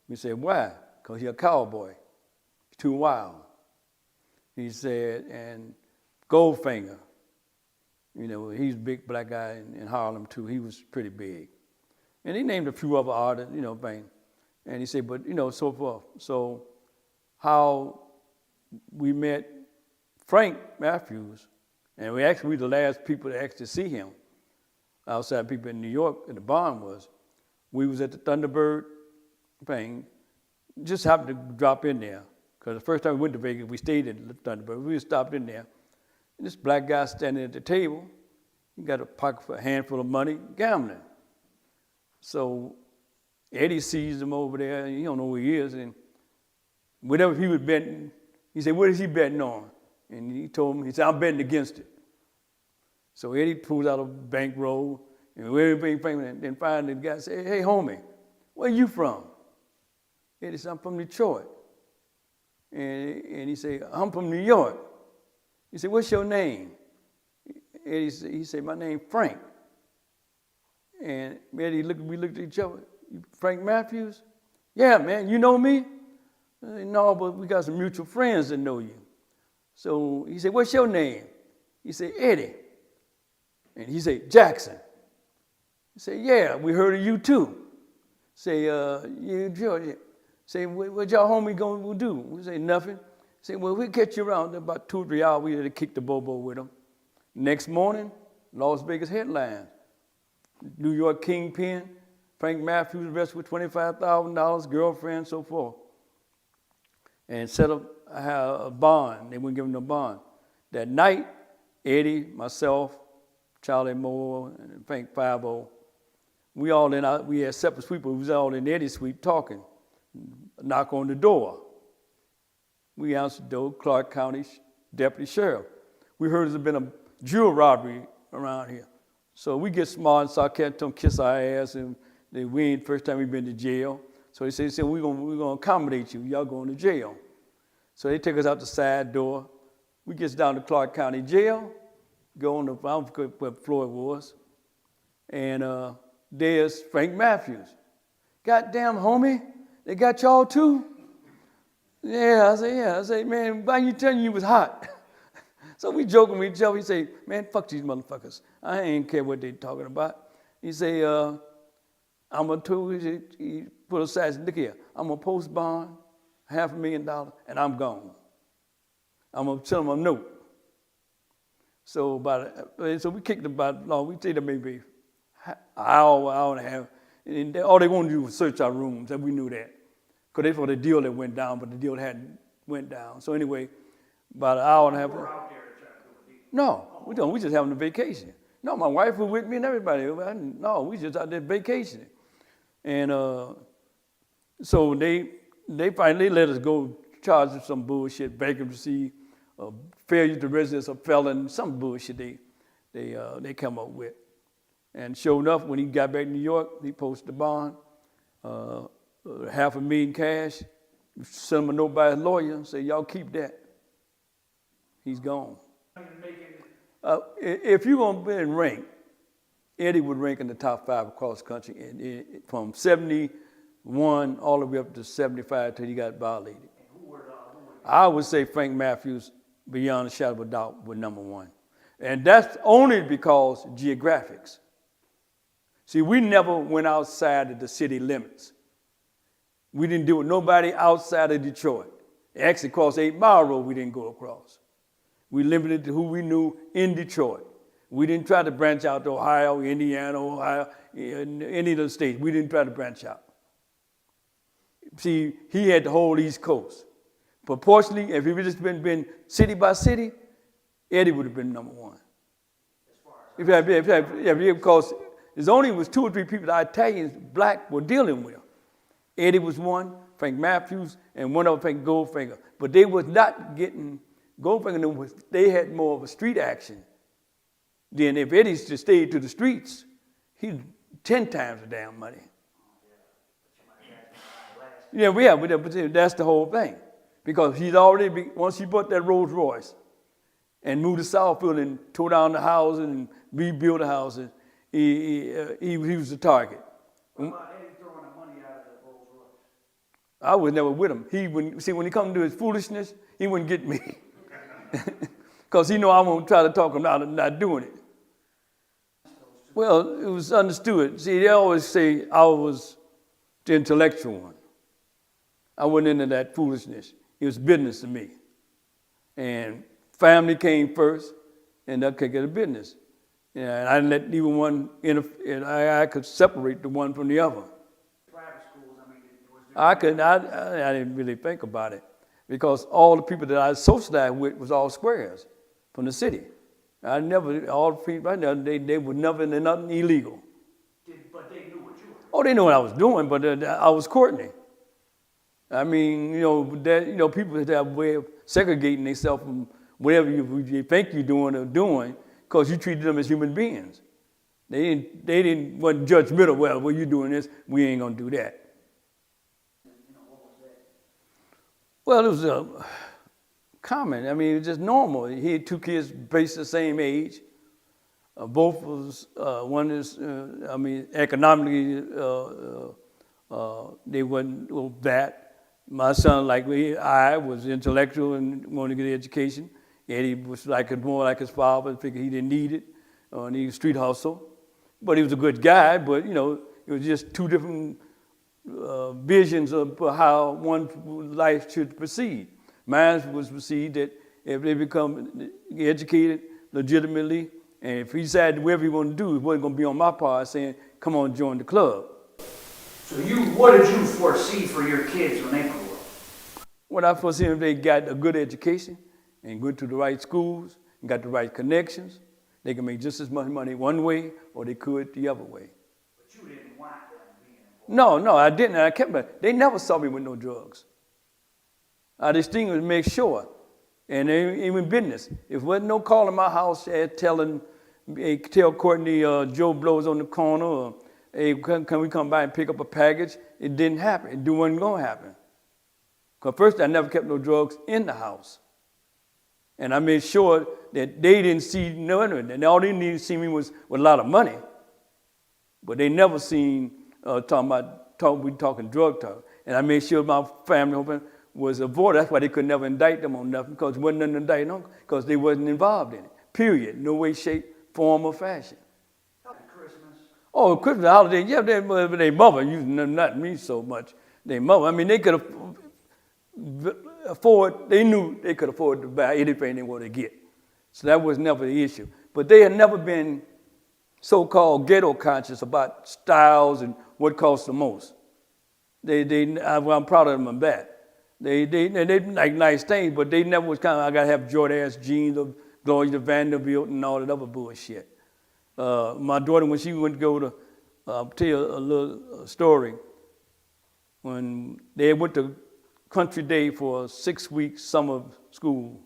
We said, why? Because he's a cowboy. He's too wild. He said, and Goldfinger, he's a big black guy in Harlem too. He was pretty big. And he named a few other artists, bang. And he said, but, so forth. So how we met Frank Matthews, and we were the last people to actually see him. Outside people in New York, and the bond was, we was at the Thunderbird thing, just happened to drop in there. Because the first time we went to Vegas, we stayed in the Thunderbird. We stopped in there. And this black guy standing at the table, he got a handful of money, gambling. So Eddie sees him over there, and he don't know who he is. And whatever he was betting, he said, what is he betting on? And he told him, he said, I'm betting against it. So Eddie pulls out a bankroll, and then finally the guy said, hey, homie, where you from? Eddie said, I'm from Detroit. And he said, I'm from New York. He said, what's your name? Eddie said, he said, my name's Frank. And Eddie we looked at each other. Frank Matthews? Yeah, man, you know me? I said, no, but we got some mutual friends that know you. So he said, what's your name? He said, Eddie. And he said, Jackson. He said, yeah, we heard of you too. Say, George. Say, what y'all homie gonna do? We say, nothing. Say, well, we'll catch you around in about 2 or 3 hours. We had to kick the bobo with him. Next morning, Las Vegas headlines. New York kingpin, Frank Matthews arrested with $25,000, girlfriend, so forth. And set up a bond. They wouldn't give him no bond. That night, Eddie, myself, Charlie Moore, and Frank Fabo, we had separate suites, but we was all in Eddie's suite talking. Knock on the door. We answered the door, Clark County Deputy Sheriff. We heard there's been a jewel robbery around here. So we get smart and start catching them, kiss our ass, and We ain't first time we been to jail. So they said we're gonna accommodate you. Y'all going to jail. So they take us out the side door. We get down to Clark County Jail, go on the, I don't forget what floor it was, and there's Frank Matthews. Goddamn, homie, they got y'all too? Yeah, I say, man, why you telling you was hot? So we joking with each other. He say, man, fuck these motherfuckers. I ain't care what they talking about. He say, I'm gonna tell you, he put aside, look here, I'm gonna post bond, $500,000, and I'm gone. I'm gonna tell them a note. So we kicked about, we stayed there maybe an hour and a half, and all they wanted to do was search our rooms, and we knew that. Because they thought the deal that went down, but the deal hadn't went down. So anyway, about an hour and a half. No, we don't. We just having a vacation. No, my wife was with me and everybody. No, we just out there vacationing. And so they finally let us go charge of some bullshit, bankruptcy, failure to residence of felon, some bullshit they come up with. And sure enough, when he got back to New York, he posted a bond, $500,000 cash, sent him a note by his lawyer and say, y'all keep that. He's gone. If you're going to be in rank, Eddie would rank in the top 5 across the country from 71 all the way up to 75 till he got violated. I would say Frank Matthews, beyond a shadow of a doubt, was number 1. And that's only because geographics. See, we never went outside of the city limits. We didn't deal with nobody outside of Detroit. Actually, across 8 Mile Road, we didn't go across. We limited to who we knew in Detroit. We didn't try to branch out to Ohio, Indiana, any of the states. We didn't try to branch out. See, he had the whole East Coast. Proportionally, if he would just been city by city, Eddie would have been number 1. Because there's only was 2 or 3 people that Italians, black, were dealing with. Eddie was one, Frank Matthews, and one of them, Frank Goldfinger. But they was not getting, Goldfinger, they had more of a street action. Then if Eddie just stayed to the streets, he'd 10 times the damn money. Yeah, but that's the whole thing. Because he's already, once he bought that Rolls Royce and moved to Southfield and tore down the houses and rebuilt the houses, he was the target. What about Eddie throwing the money out of the Rolls Royce? I was never with him. He wouldn't, see, when he come to his foolishness, he wouldn't get me. Because he know I won't try to talk him out of not doing it. Well, it was understood. See, they always say I was the intellectual one. I wasn't into that foolishness. It was business to me. And family came first, and that could get a business. And I didn't let even one interfere. I could separate the one from the other. Private schools, I mean, I didn't really think about it because all the people that I socialized with was all squares from the city. All the people right now, they were never in nothing illegal. But they knew what you were doing. Oh, they knew what I was doing, but I was Courtney. I mean, people have a way of segregating themselves from whatever you think you're doing or doing because you treated them as human beings. They wasn't judgmental. Well, you're doing this, we ain't gonna do that. Well, it was common. I mean, it was just normal. He had 2 kids based the same age. Both was, one is, economically, they wasn't that. My son, like me, I was intellectual and wanted to get an education. Eddie was more like his father, figured he didn't need it, and he was street hustle. But he was a good guy, but, it was just 2 different visions of how one life should proceed. Mine was proceed that if they become educated legitimately, and if he decided whatever he wanted to do, it wasn't going to be on my part saying, come on, join the club. So what did you foresee for your kids when they grew up? What I foresee if they got a good education and went to the right schools and got the right connections, they can make just as much money one way or they could the other way. But you didn't want them being involved. No, I didn't. They never saw me with no drugs. I distinguished to make sure. And even business. If there wasn't no call in my house tell Courtney Joe blows on the corner or hey, can we come by and pick up a package? It didn't happen. It wasn't going to happen. Because first, I never kept no drugs in the house. And I made sure that they didn't see none of it. And all they needed to see me was a lot of money. But they never seen we talking drug talk. And I made sure my family was avoided. That's why they could never indict them on nothing, because there wasn't nothing to indict them, because they wasn't involved in it. Period. No way, shape, form, or fashion. Christmas. Oh, Christmas holiday, yeah, they mother, not me so much. They mother, I mean, they could afford, they knew they could afford to buy anything they wanted to get. So that was never the issue. But they had never been so-called ghetto conscious about styles and what costs the most. I'm proud of them on that. They like nice things, but they never was kind of, I got to have Jordan-ass jeans or Gloria Vanderbilt and all that other bullshit. My daughter, when she went to go to, I'll tell you a little story. When they went to Country Day for a 6-week summer school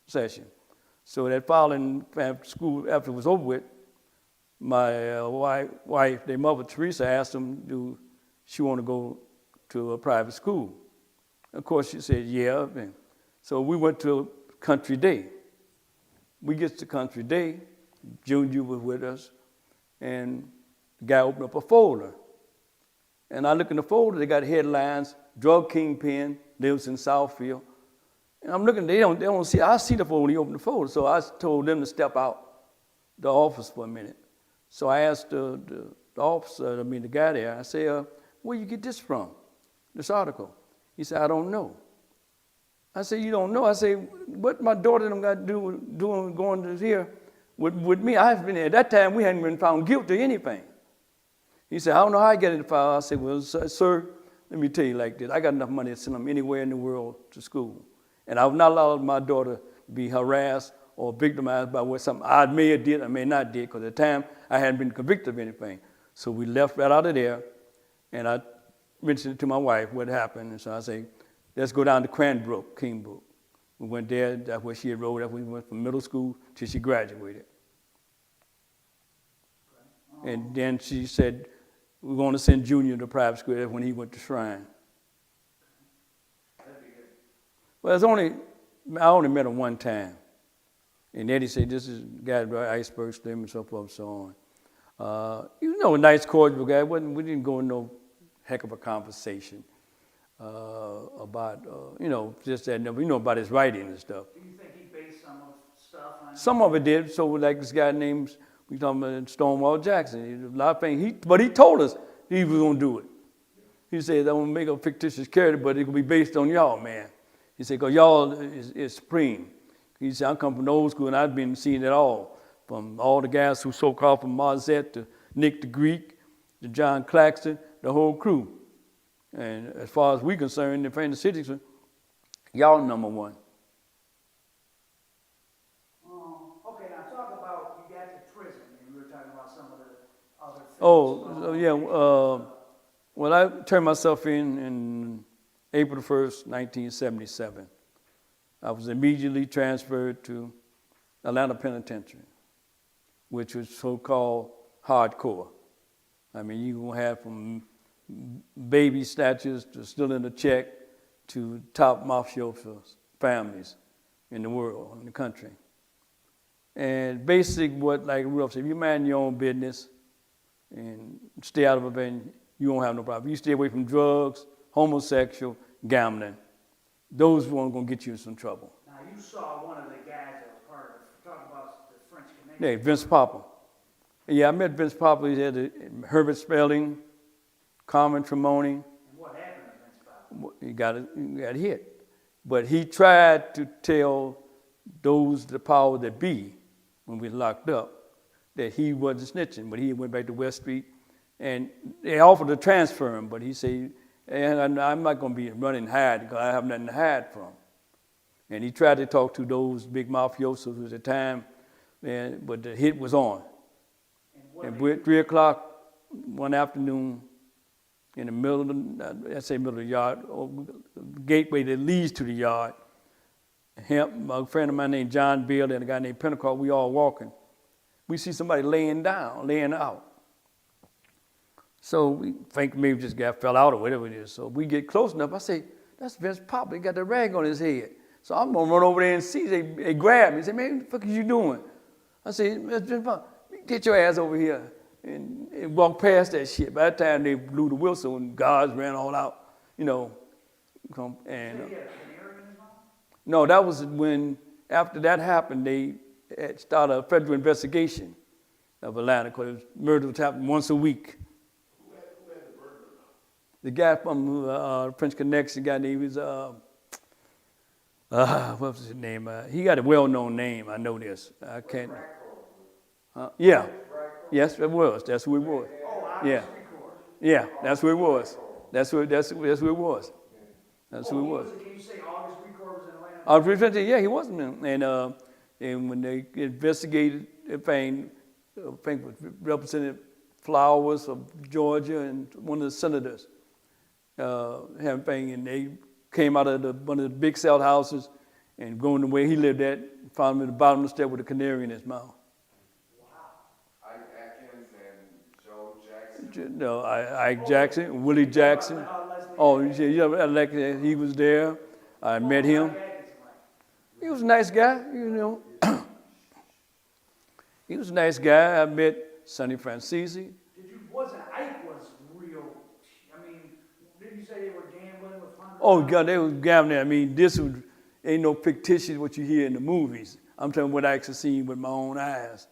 session. So that following school, after it was over with, my wife, their mother, Teresa, asked them, do she want to go to a private school? Of course, she said, yeah. And so we went to Country Day. We get to Country Day, Junior was with us, and the guy opened up a folder. And I look in the folder, they got headlines, drug kingpin, lives in Southfield. And I'm looking, they don't see, I see the folder when he opened the folder. So I told them to step out the office for a minute. So I asked the officer, the guy there, I said, where you get this from, this article? He said, I don't know. I said, you don't know? I said, what my daughter them got to do doing going to here with me? I've been, at that time, we hadn't been found guilty of anything. He said, I don't know how I get in the file. I said, well, sir, let me tell you like this. I got enough money to send them anywhere in the world to school. And I would not allow my daughter to be harassed or victimized by what something I may have did, I may not did, because at the time I hadn't been convicted of anything. So we left right out of there, and I mentioned it to my wife what happened. And so I say, let's go down to Cranbrook, Kingbrook. We went there, that's where she enrolled. That's where we went from middle school till she graduated. And then she said, we're going to send Junior to private school. That's when he went to Shrine. Well, I only met him one time. And Eddie said, this is the guy with iceberg slim and so forth and so on. A nice, cordial guy. We didn't go in no heck of a conversation about, just that. About his writing and stuff. Do you think he based some of stuff on? Some of it did. So like this guy named, we talking about Stonewall Jackson. A lot of things. But he told us he was going to do it. He said, I'm going to make a fictitious character, but it will be based on y'all, man. He said, because y'all is supreme. He said, I come from the old school, and I've been seeing it all. From all the guys who so-called from Marzette to Nick the Greek to John Claxton, the whole crew. And as far as we concerned, in the cities, y'all number one. Okay, now talk about, you got to prison, and we were talking about some of the other things. Oh, yeah. Well, I turned myself in April 1st, 1977. I was immediately transferred to Atlanta Penitentiary, which was so-called hardcore. I mean, you gonna have from baby statues to still in the check to top mafioso families in the world, in the country. And basic what, like Rudolph said, if you mind your own business and stay out of event, you won't have no problem. You stay away from drugs, homosexual, gambling. Those weren't going to get you in some trouble. Now, you saw one of the guys that was part of, talk about the French Connection. Yeah, Vince Popper. Yeah, I met Vince Popper. He had Herbert Spelling, Carmen Tremoni. And what happened to Vince Popper? He got hit. But he tried to tell those the power that be, when we locked up, that he wasn't snitching, but he went back to West Street. And they offered to transfer him, but he said, and I'm not going to be running hide because I have nothing to hide from. And he tried to talk to those big mafiosos at the time, but the hit was on. And at 3 o'clock one afternoon, in the middle of the yard, or gateway that leads to the yard, a friend of mine named John Bill and a guy named Pentecost, we all walking. We see somebody laying out. So we think maybe this guy fell out or whatever it is. So we get close enough. I say, that's Vince Pop. He got the rag on his head. So I'm going to run over there and see. They grab me. They say, man, what the fuck are you doing? I say, Vince Pop, get your ass over here. And walk past that shit. By the time they blew the whistle and guards ran all out, you know. And no, that was when, after that happened, they had started a federal investigation of Atlanta because murder was happening once a week. The guy from French Connection, guy named was what was his name? He got a well-known name. I know this. I can't. Yeah. Yes, it was. That's who it was. Yeah. Yeah. That's who it was. That's who it was. That's who it was. Can you say August Record was in Atlanta? August, yeah, he was. And when they investigated the thing, I think was Representative Flowers of Georgia and one of the senators. And they came out of one of the big cell houses and going the way he lived at, found him at the bottom of the step with a canary in his mouth. Wow. Ike Atkins and Joe Jackson? No, Ike Jackson, Willie Jackson. Oh, yeah, he was there. I met him. He was a nice guy, you know. He was a nice guy. I met Sonny Francisi. Wasn't Ike was real? I mean, didn't you say they were gambling with $100? Oh God, they was gambling. I mean, this was ain't no fictitious what you hear in the movies. I'm telling you what I actually seen with my own eyes.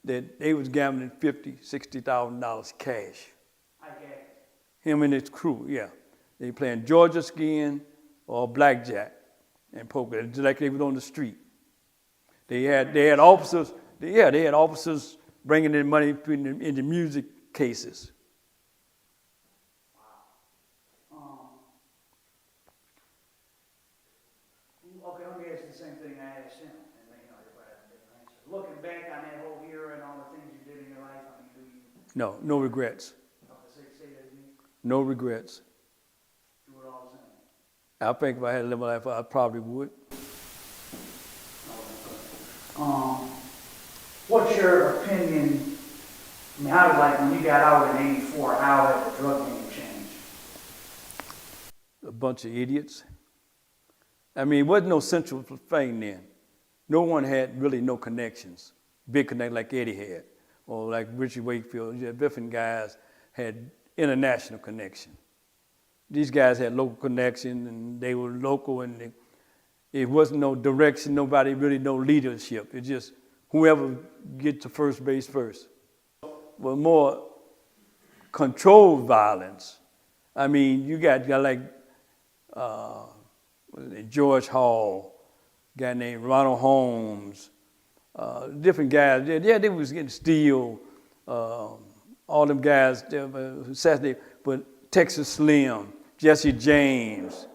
That they was gambling $50,000, $60,000 cash. Him and his crew, yeah. They playing Georgia skin or blackjack and poker, just like they was on the street. They had officers. They had officers bringing in money in the music cases. Okay, let me ask you the same thing I asked him, and everybody has a different answer. Looking back on that whole year and all the things you did in your life, I mean, do you? No regrets. Say that again. No regrets. Do it all the same. I think if I had to live my life, I probably would. What's your opinion? I mean, how did, like, when you got out in '84, how had the drug game changed? A bunch of idiots. I mean, it wasn't no central thing then. No one had really no connections, big connect like Eddie had, or like Richie Wakefield. Different guys had international connection. These guys had local connection, and they were local, and it wasn't no direction. Nobody really no leadership. It just whoever get to first base first. But more controlled violence. I mean, you got like George Hall, a guy named Ronald Holmes, different guys. Yeah, they was getting steel. All them guys assassinated, but Texas Slim, Jesse James.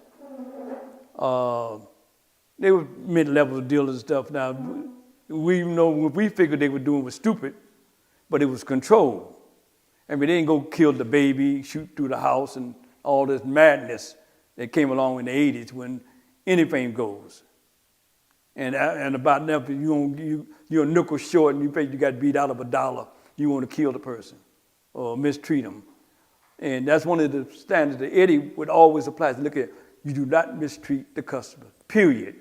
They were mid-level dealers and stuff. Now, we know what we figured they were doing was stupid, but it was controlled. I mean, they didn't go kill the baby, shoot through the house, and all this madness that came along in the 80s when anything goes. And about now, you're a nickel short and you think you got beat out of $1, you want to kill the person or mistreat them. And that's one of the standards that Eddie would always apply. Look at, you do not mistreat the customer, period.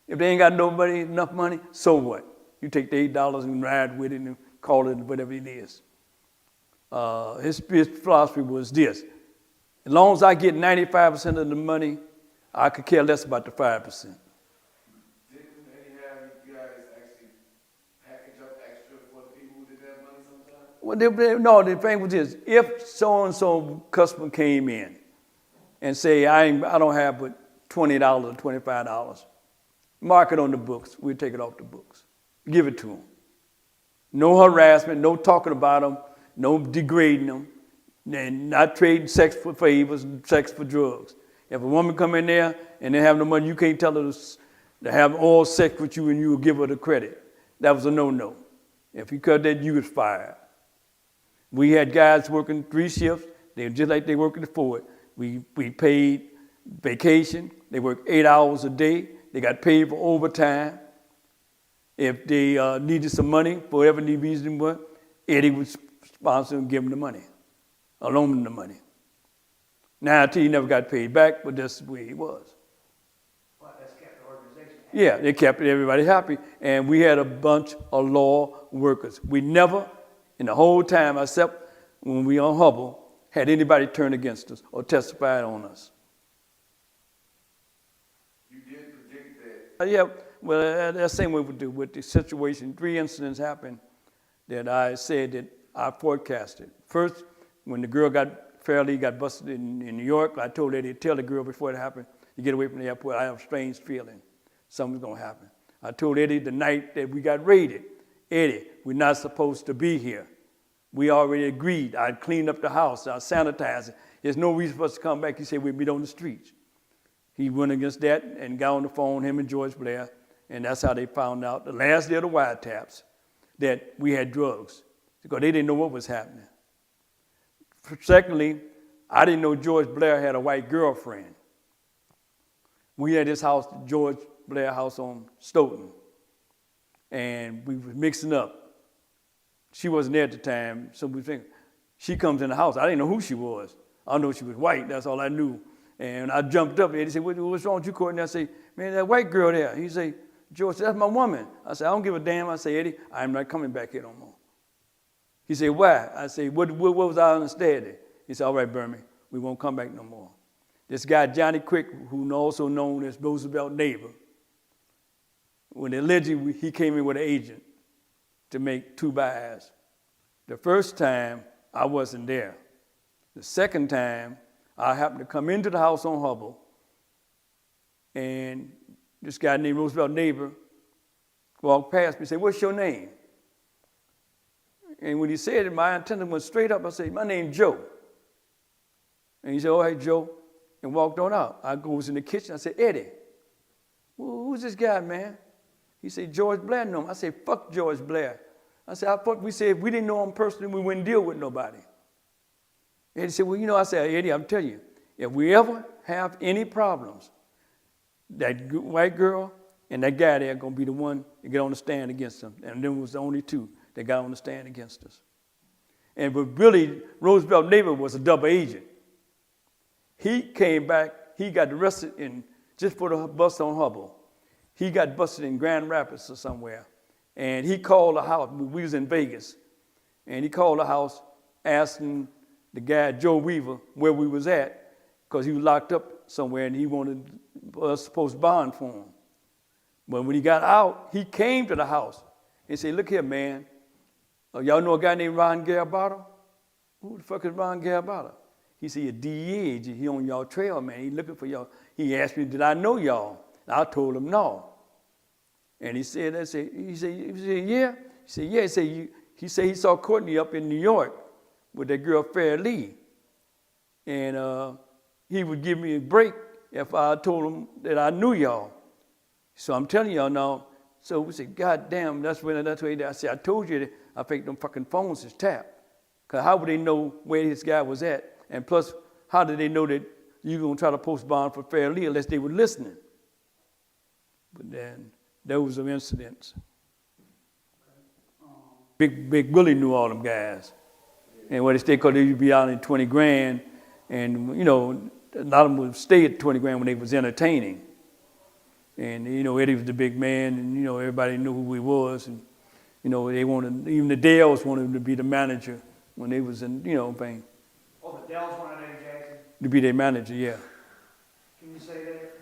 If they ain't got nobody enough money, so what? You take the $8 and ride with it and call it whatever it is. His philosophy was this: as long as I get 95% of the money, I could care less about the 5%. Didn't Eddie have you guys actually package up extra for the people who didn't have money sometimes? Well, the thing was this: if so-and-so customer came in and say, I don't have but $20 or $25, mark it on the books. We'll take it off the books. Give it to them. No harassment, no talking about them, no degrading them, and not trading sex for favors and sex for drugs. If a woman come in there and they have no money, you can't tell her to have all sex with you and you will give her the credit. That was a no-no. If you cut that, you was fired. We had guys working 3 shifts. They were just like they working at Ford. We paid vacation. They worked 8 hours a day. They got paid for overtime. If they needed some money for whatever the reason was, Eddie would sponsor and give them the money. or loan him the money. Now, he never got paid back, but that's the way he was. Well, that's kept the organization happy. Yeah, they kept everybody happy, and we had a bunch of law workers. We never, in the whole time, except when we on Hubble, had anybody turn against us or testified on us. You did predict that. Yeah, well, that's the same way with the situation. 3 incidents happened that I said that I forecasted. First, when the girl Fairleigh got busted in New York, I told Eddie, tell the girl before it happened, you get away from the airport, I have a strange feeling. Something's gonna happen. I told Eddie the night that we got raided, Eddie, we're not supposed to be here. We already agreed. I'd cleaned up the house, I'd sanitize it. There's no reason for us to come back. He said we'd be on the streets. He went against that and got on the phone, him and George Blair, and that's how they found out the last day of the wiretaps that we had drugs, because they didn't know what was happening. Secondly, I didn't know George Blair had a white girlfriend. We had this house, George Blair house on Stoughton, and we were mixing up. She wasn't there at the time, so we think she comes in the house. I didn't know who she was. I know she was white, that's all I knew. And I jumped up, Eddie said, what's wrong with you, Courtney? I say, man, that white girl there. He say, George, that's my woman. I said, I don't give a damn. I say, Eddie, I'm not coming back here no more. He said, why? I said, what was I understanding? He said, all right, Berman, we won't come back no more. This guy, Johnny Quick, who also known as Roosevelt neighbor, when allegedly he came in with an agent to make 2 buys. The first time, I wasn't there. The second time, I happened to come into the house on Hubble, and this guy named Roosevelt neighbor walked past me and said, what's your name? And when he said it, my antenna went straight up. I said, my name's Joe. And he said, oh, hey, Joe, and walked on out. I goes in the kitchen. I said, Eddie, well, who's this guy, man? He said, George Blair knew him. I said, fuck George Blair. I said, we said if we didn't know him personally, we wouldn't deal with nobody. Eddie said, well, you know, I said, Eddie, I'm telling you, if we ever have any problems, that white girl and that guy there are going to be the one to get on the stand against them. And them was the only 2 that got on the stand against us. And but really, Roosevelt neighbor was a double agent. He came back, he got arrested just for the bust on Hubble. He got busted in Grand Rapids or somewhere. And he called the house, we was in Vegas, and he called the house asking the guy, Joe Weaver, where we was at, because he was locked up somewhere and he wanted us to post bond for him. But when he got out, he came to the house and said, look here, man, y'all know a guy named Ron Garabata? Who the fuck is Ron Garabata? He said, a DEA agent, he on y'all trail, man, he looking for y'all. He asked me, did I know y'all? And I told him no. And he said, yeah. He said, yeah. He said he saw Courtney up in New York with that girl Fairleigh. And he would give me a break if I told him that I knew y'all. So I'm telling y'all now. So we said, God damn, that's where I said, I told you that I think them fucking phones is tapped. Because how would they know where this guy was at? And plus, how did they know that you were going to try to post bond for Fairleigh unless they were listening? But then those are incidents. Big Willie knew all them guys. And what they stayed, because they used to be out in 20 grand. And, you know, a lot of them would stay at 20 grand when they was entertaining. And, you know, Eddie was the big man, and, you know, everybody knew who he was. And, you know, they wanted, even the Dales wanted him to be the manager when they was in, you know, thing. Oh, the Dells wanted Eddie Jackson? To be their manager, yeah. Can you say that?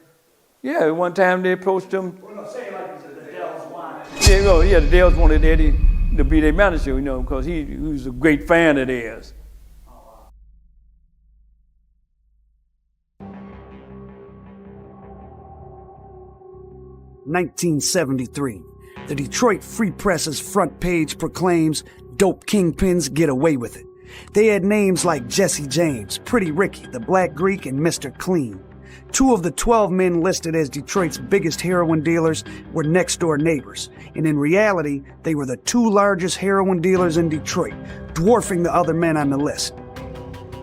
Yeah, one time they approached him. Well, no, say it like the Dells wanted. Yeah, the Dales wanted Eddie to be their manager, you know, because he was a great fan of theirs. 1973. The Detroit Free Press's front page proclaims, "Dope kingpins get away with it." They had names like Jesse James, Pretty Ricky, the Black Greek, and Mr. Clean. 2 of the 12 men listed as Detroit's biggest heroin dealers were next-door neighbors, and in reality, they were the 2 largest heroin dealers in Detroit, dwarfing the other men on the list.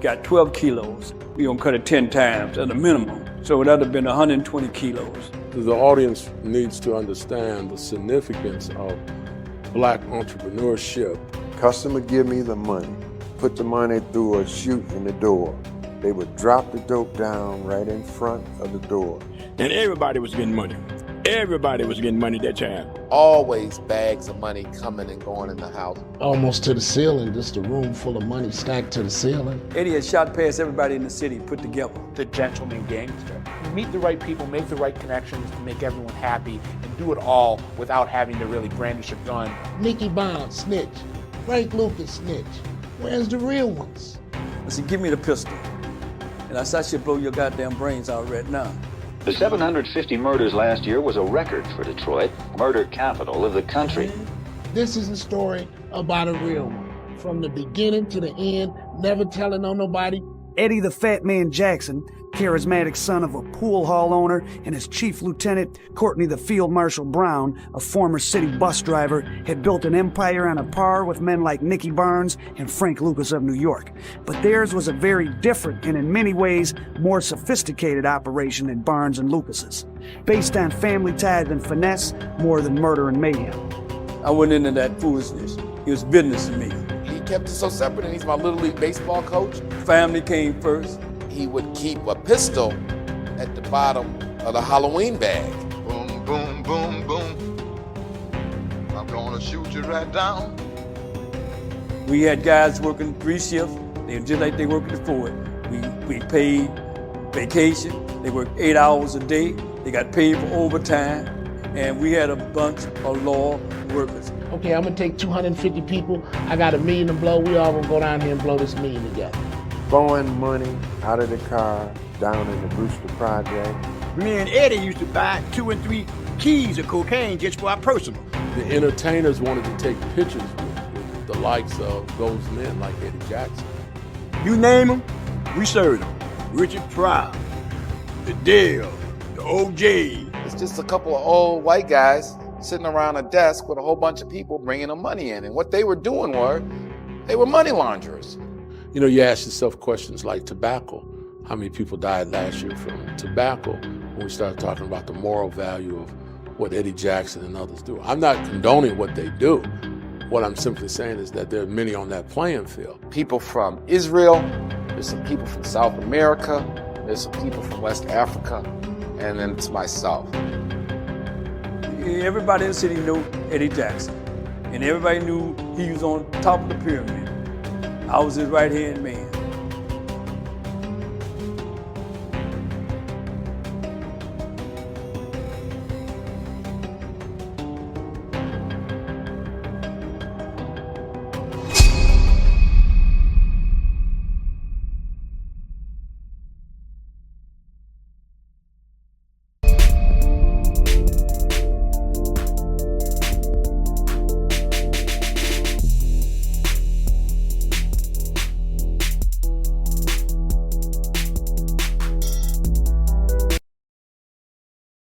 Got 12 kilos. We gonna cut it 10 times at a minimum, so that'd have been 120 kilos. The audience needs to understand the significance of black entrepreneurship. Customer give me the money, put the money through a chute in the door. They would drop the dope down right in front of the door. And everybody was getting money. Everybody was getting money that time. Always bags of money coming and going in the house. Almost to the ceiling, just a room full of money stacked to the ceiling. Eddie had shot past everybody in the city put together. The gentleman gangster. You meet the right people, make the right connections to make everyone happy, and do it all without having to really brandish a gun. Nicky Bond, snitch. Frank Lucas, snitch. Where's the real ones? I said, give me the pistol. And I said, I should blow your goddamn brains out right now. The 750 murders last year was a record for Detroit, murder capital of the country. This is a story about a real one. From the beginning to the end, never telling on nobody. Eddie the Fat Man Jackson, charismatic son of a pool hall owner, and his chief lieutenant, Courtney the Field Marshal Brown, a former city bus driver, had built an empire on a par with men like Nicky Barnes and Frank Lucas of New York. But theirs was a very different and in many ways more sophisticated operation than Barnes and Lucas's, based on family ties and finesse more than murder and mayhem. I went into that foolishness. It was business to me. He kept it so separate, and he's my Little League baseball coach. Family came first. He would keep a pistol at the bottom of the Halloween bag. Boom, boom, boom, boom. I'm gonna shoot you right down. We had guys working 3 shifts. They were just like they worked at Ford. We paid vacation. They worked 8 hours a day. They got paid for overtime. And we had a bunch of law workers. Okay, I'm gonna take 250 people. I got $1 million to blow. We all gonna go down here and blow this $1 million together. Throwing money out of the car down in the Brewster Project. Me and Eddie used to buy 2 and 3 keys of cocaine just for our personal. The entertainers wanted to take pictures with the likes of those men like Eddie Jackson. You name them, we served them. Richard Pryor, the Dale, the OJ. It's just a couple of old white guys sitting around a desk with a whole bunch of people bringing them money in. And what they were doing they were money launderers. You know, you ask yourself questions like tobacco. How many people died last year from tobacco when we started talking about the moral value of what Eddie Jackson and others do? I'm not condoning what they do. What I'm simply saying is that there are many on that playing field. People from Israel, there's some people from South America, there's some people from West Africa, and then it's myself. Everybody in the city knew Eddie Jackson. And everybody knew he was on top of the pyramid. I was his right-hand man.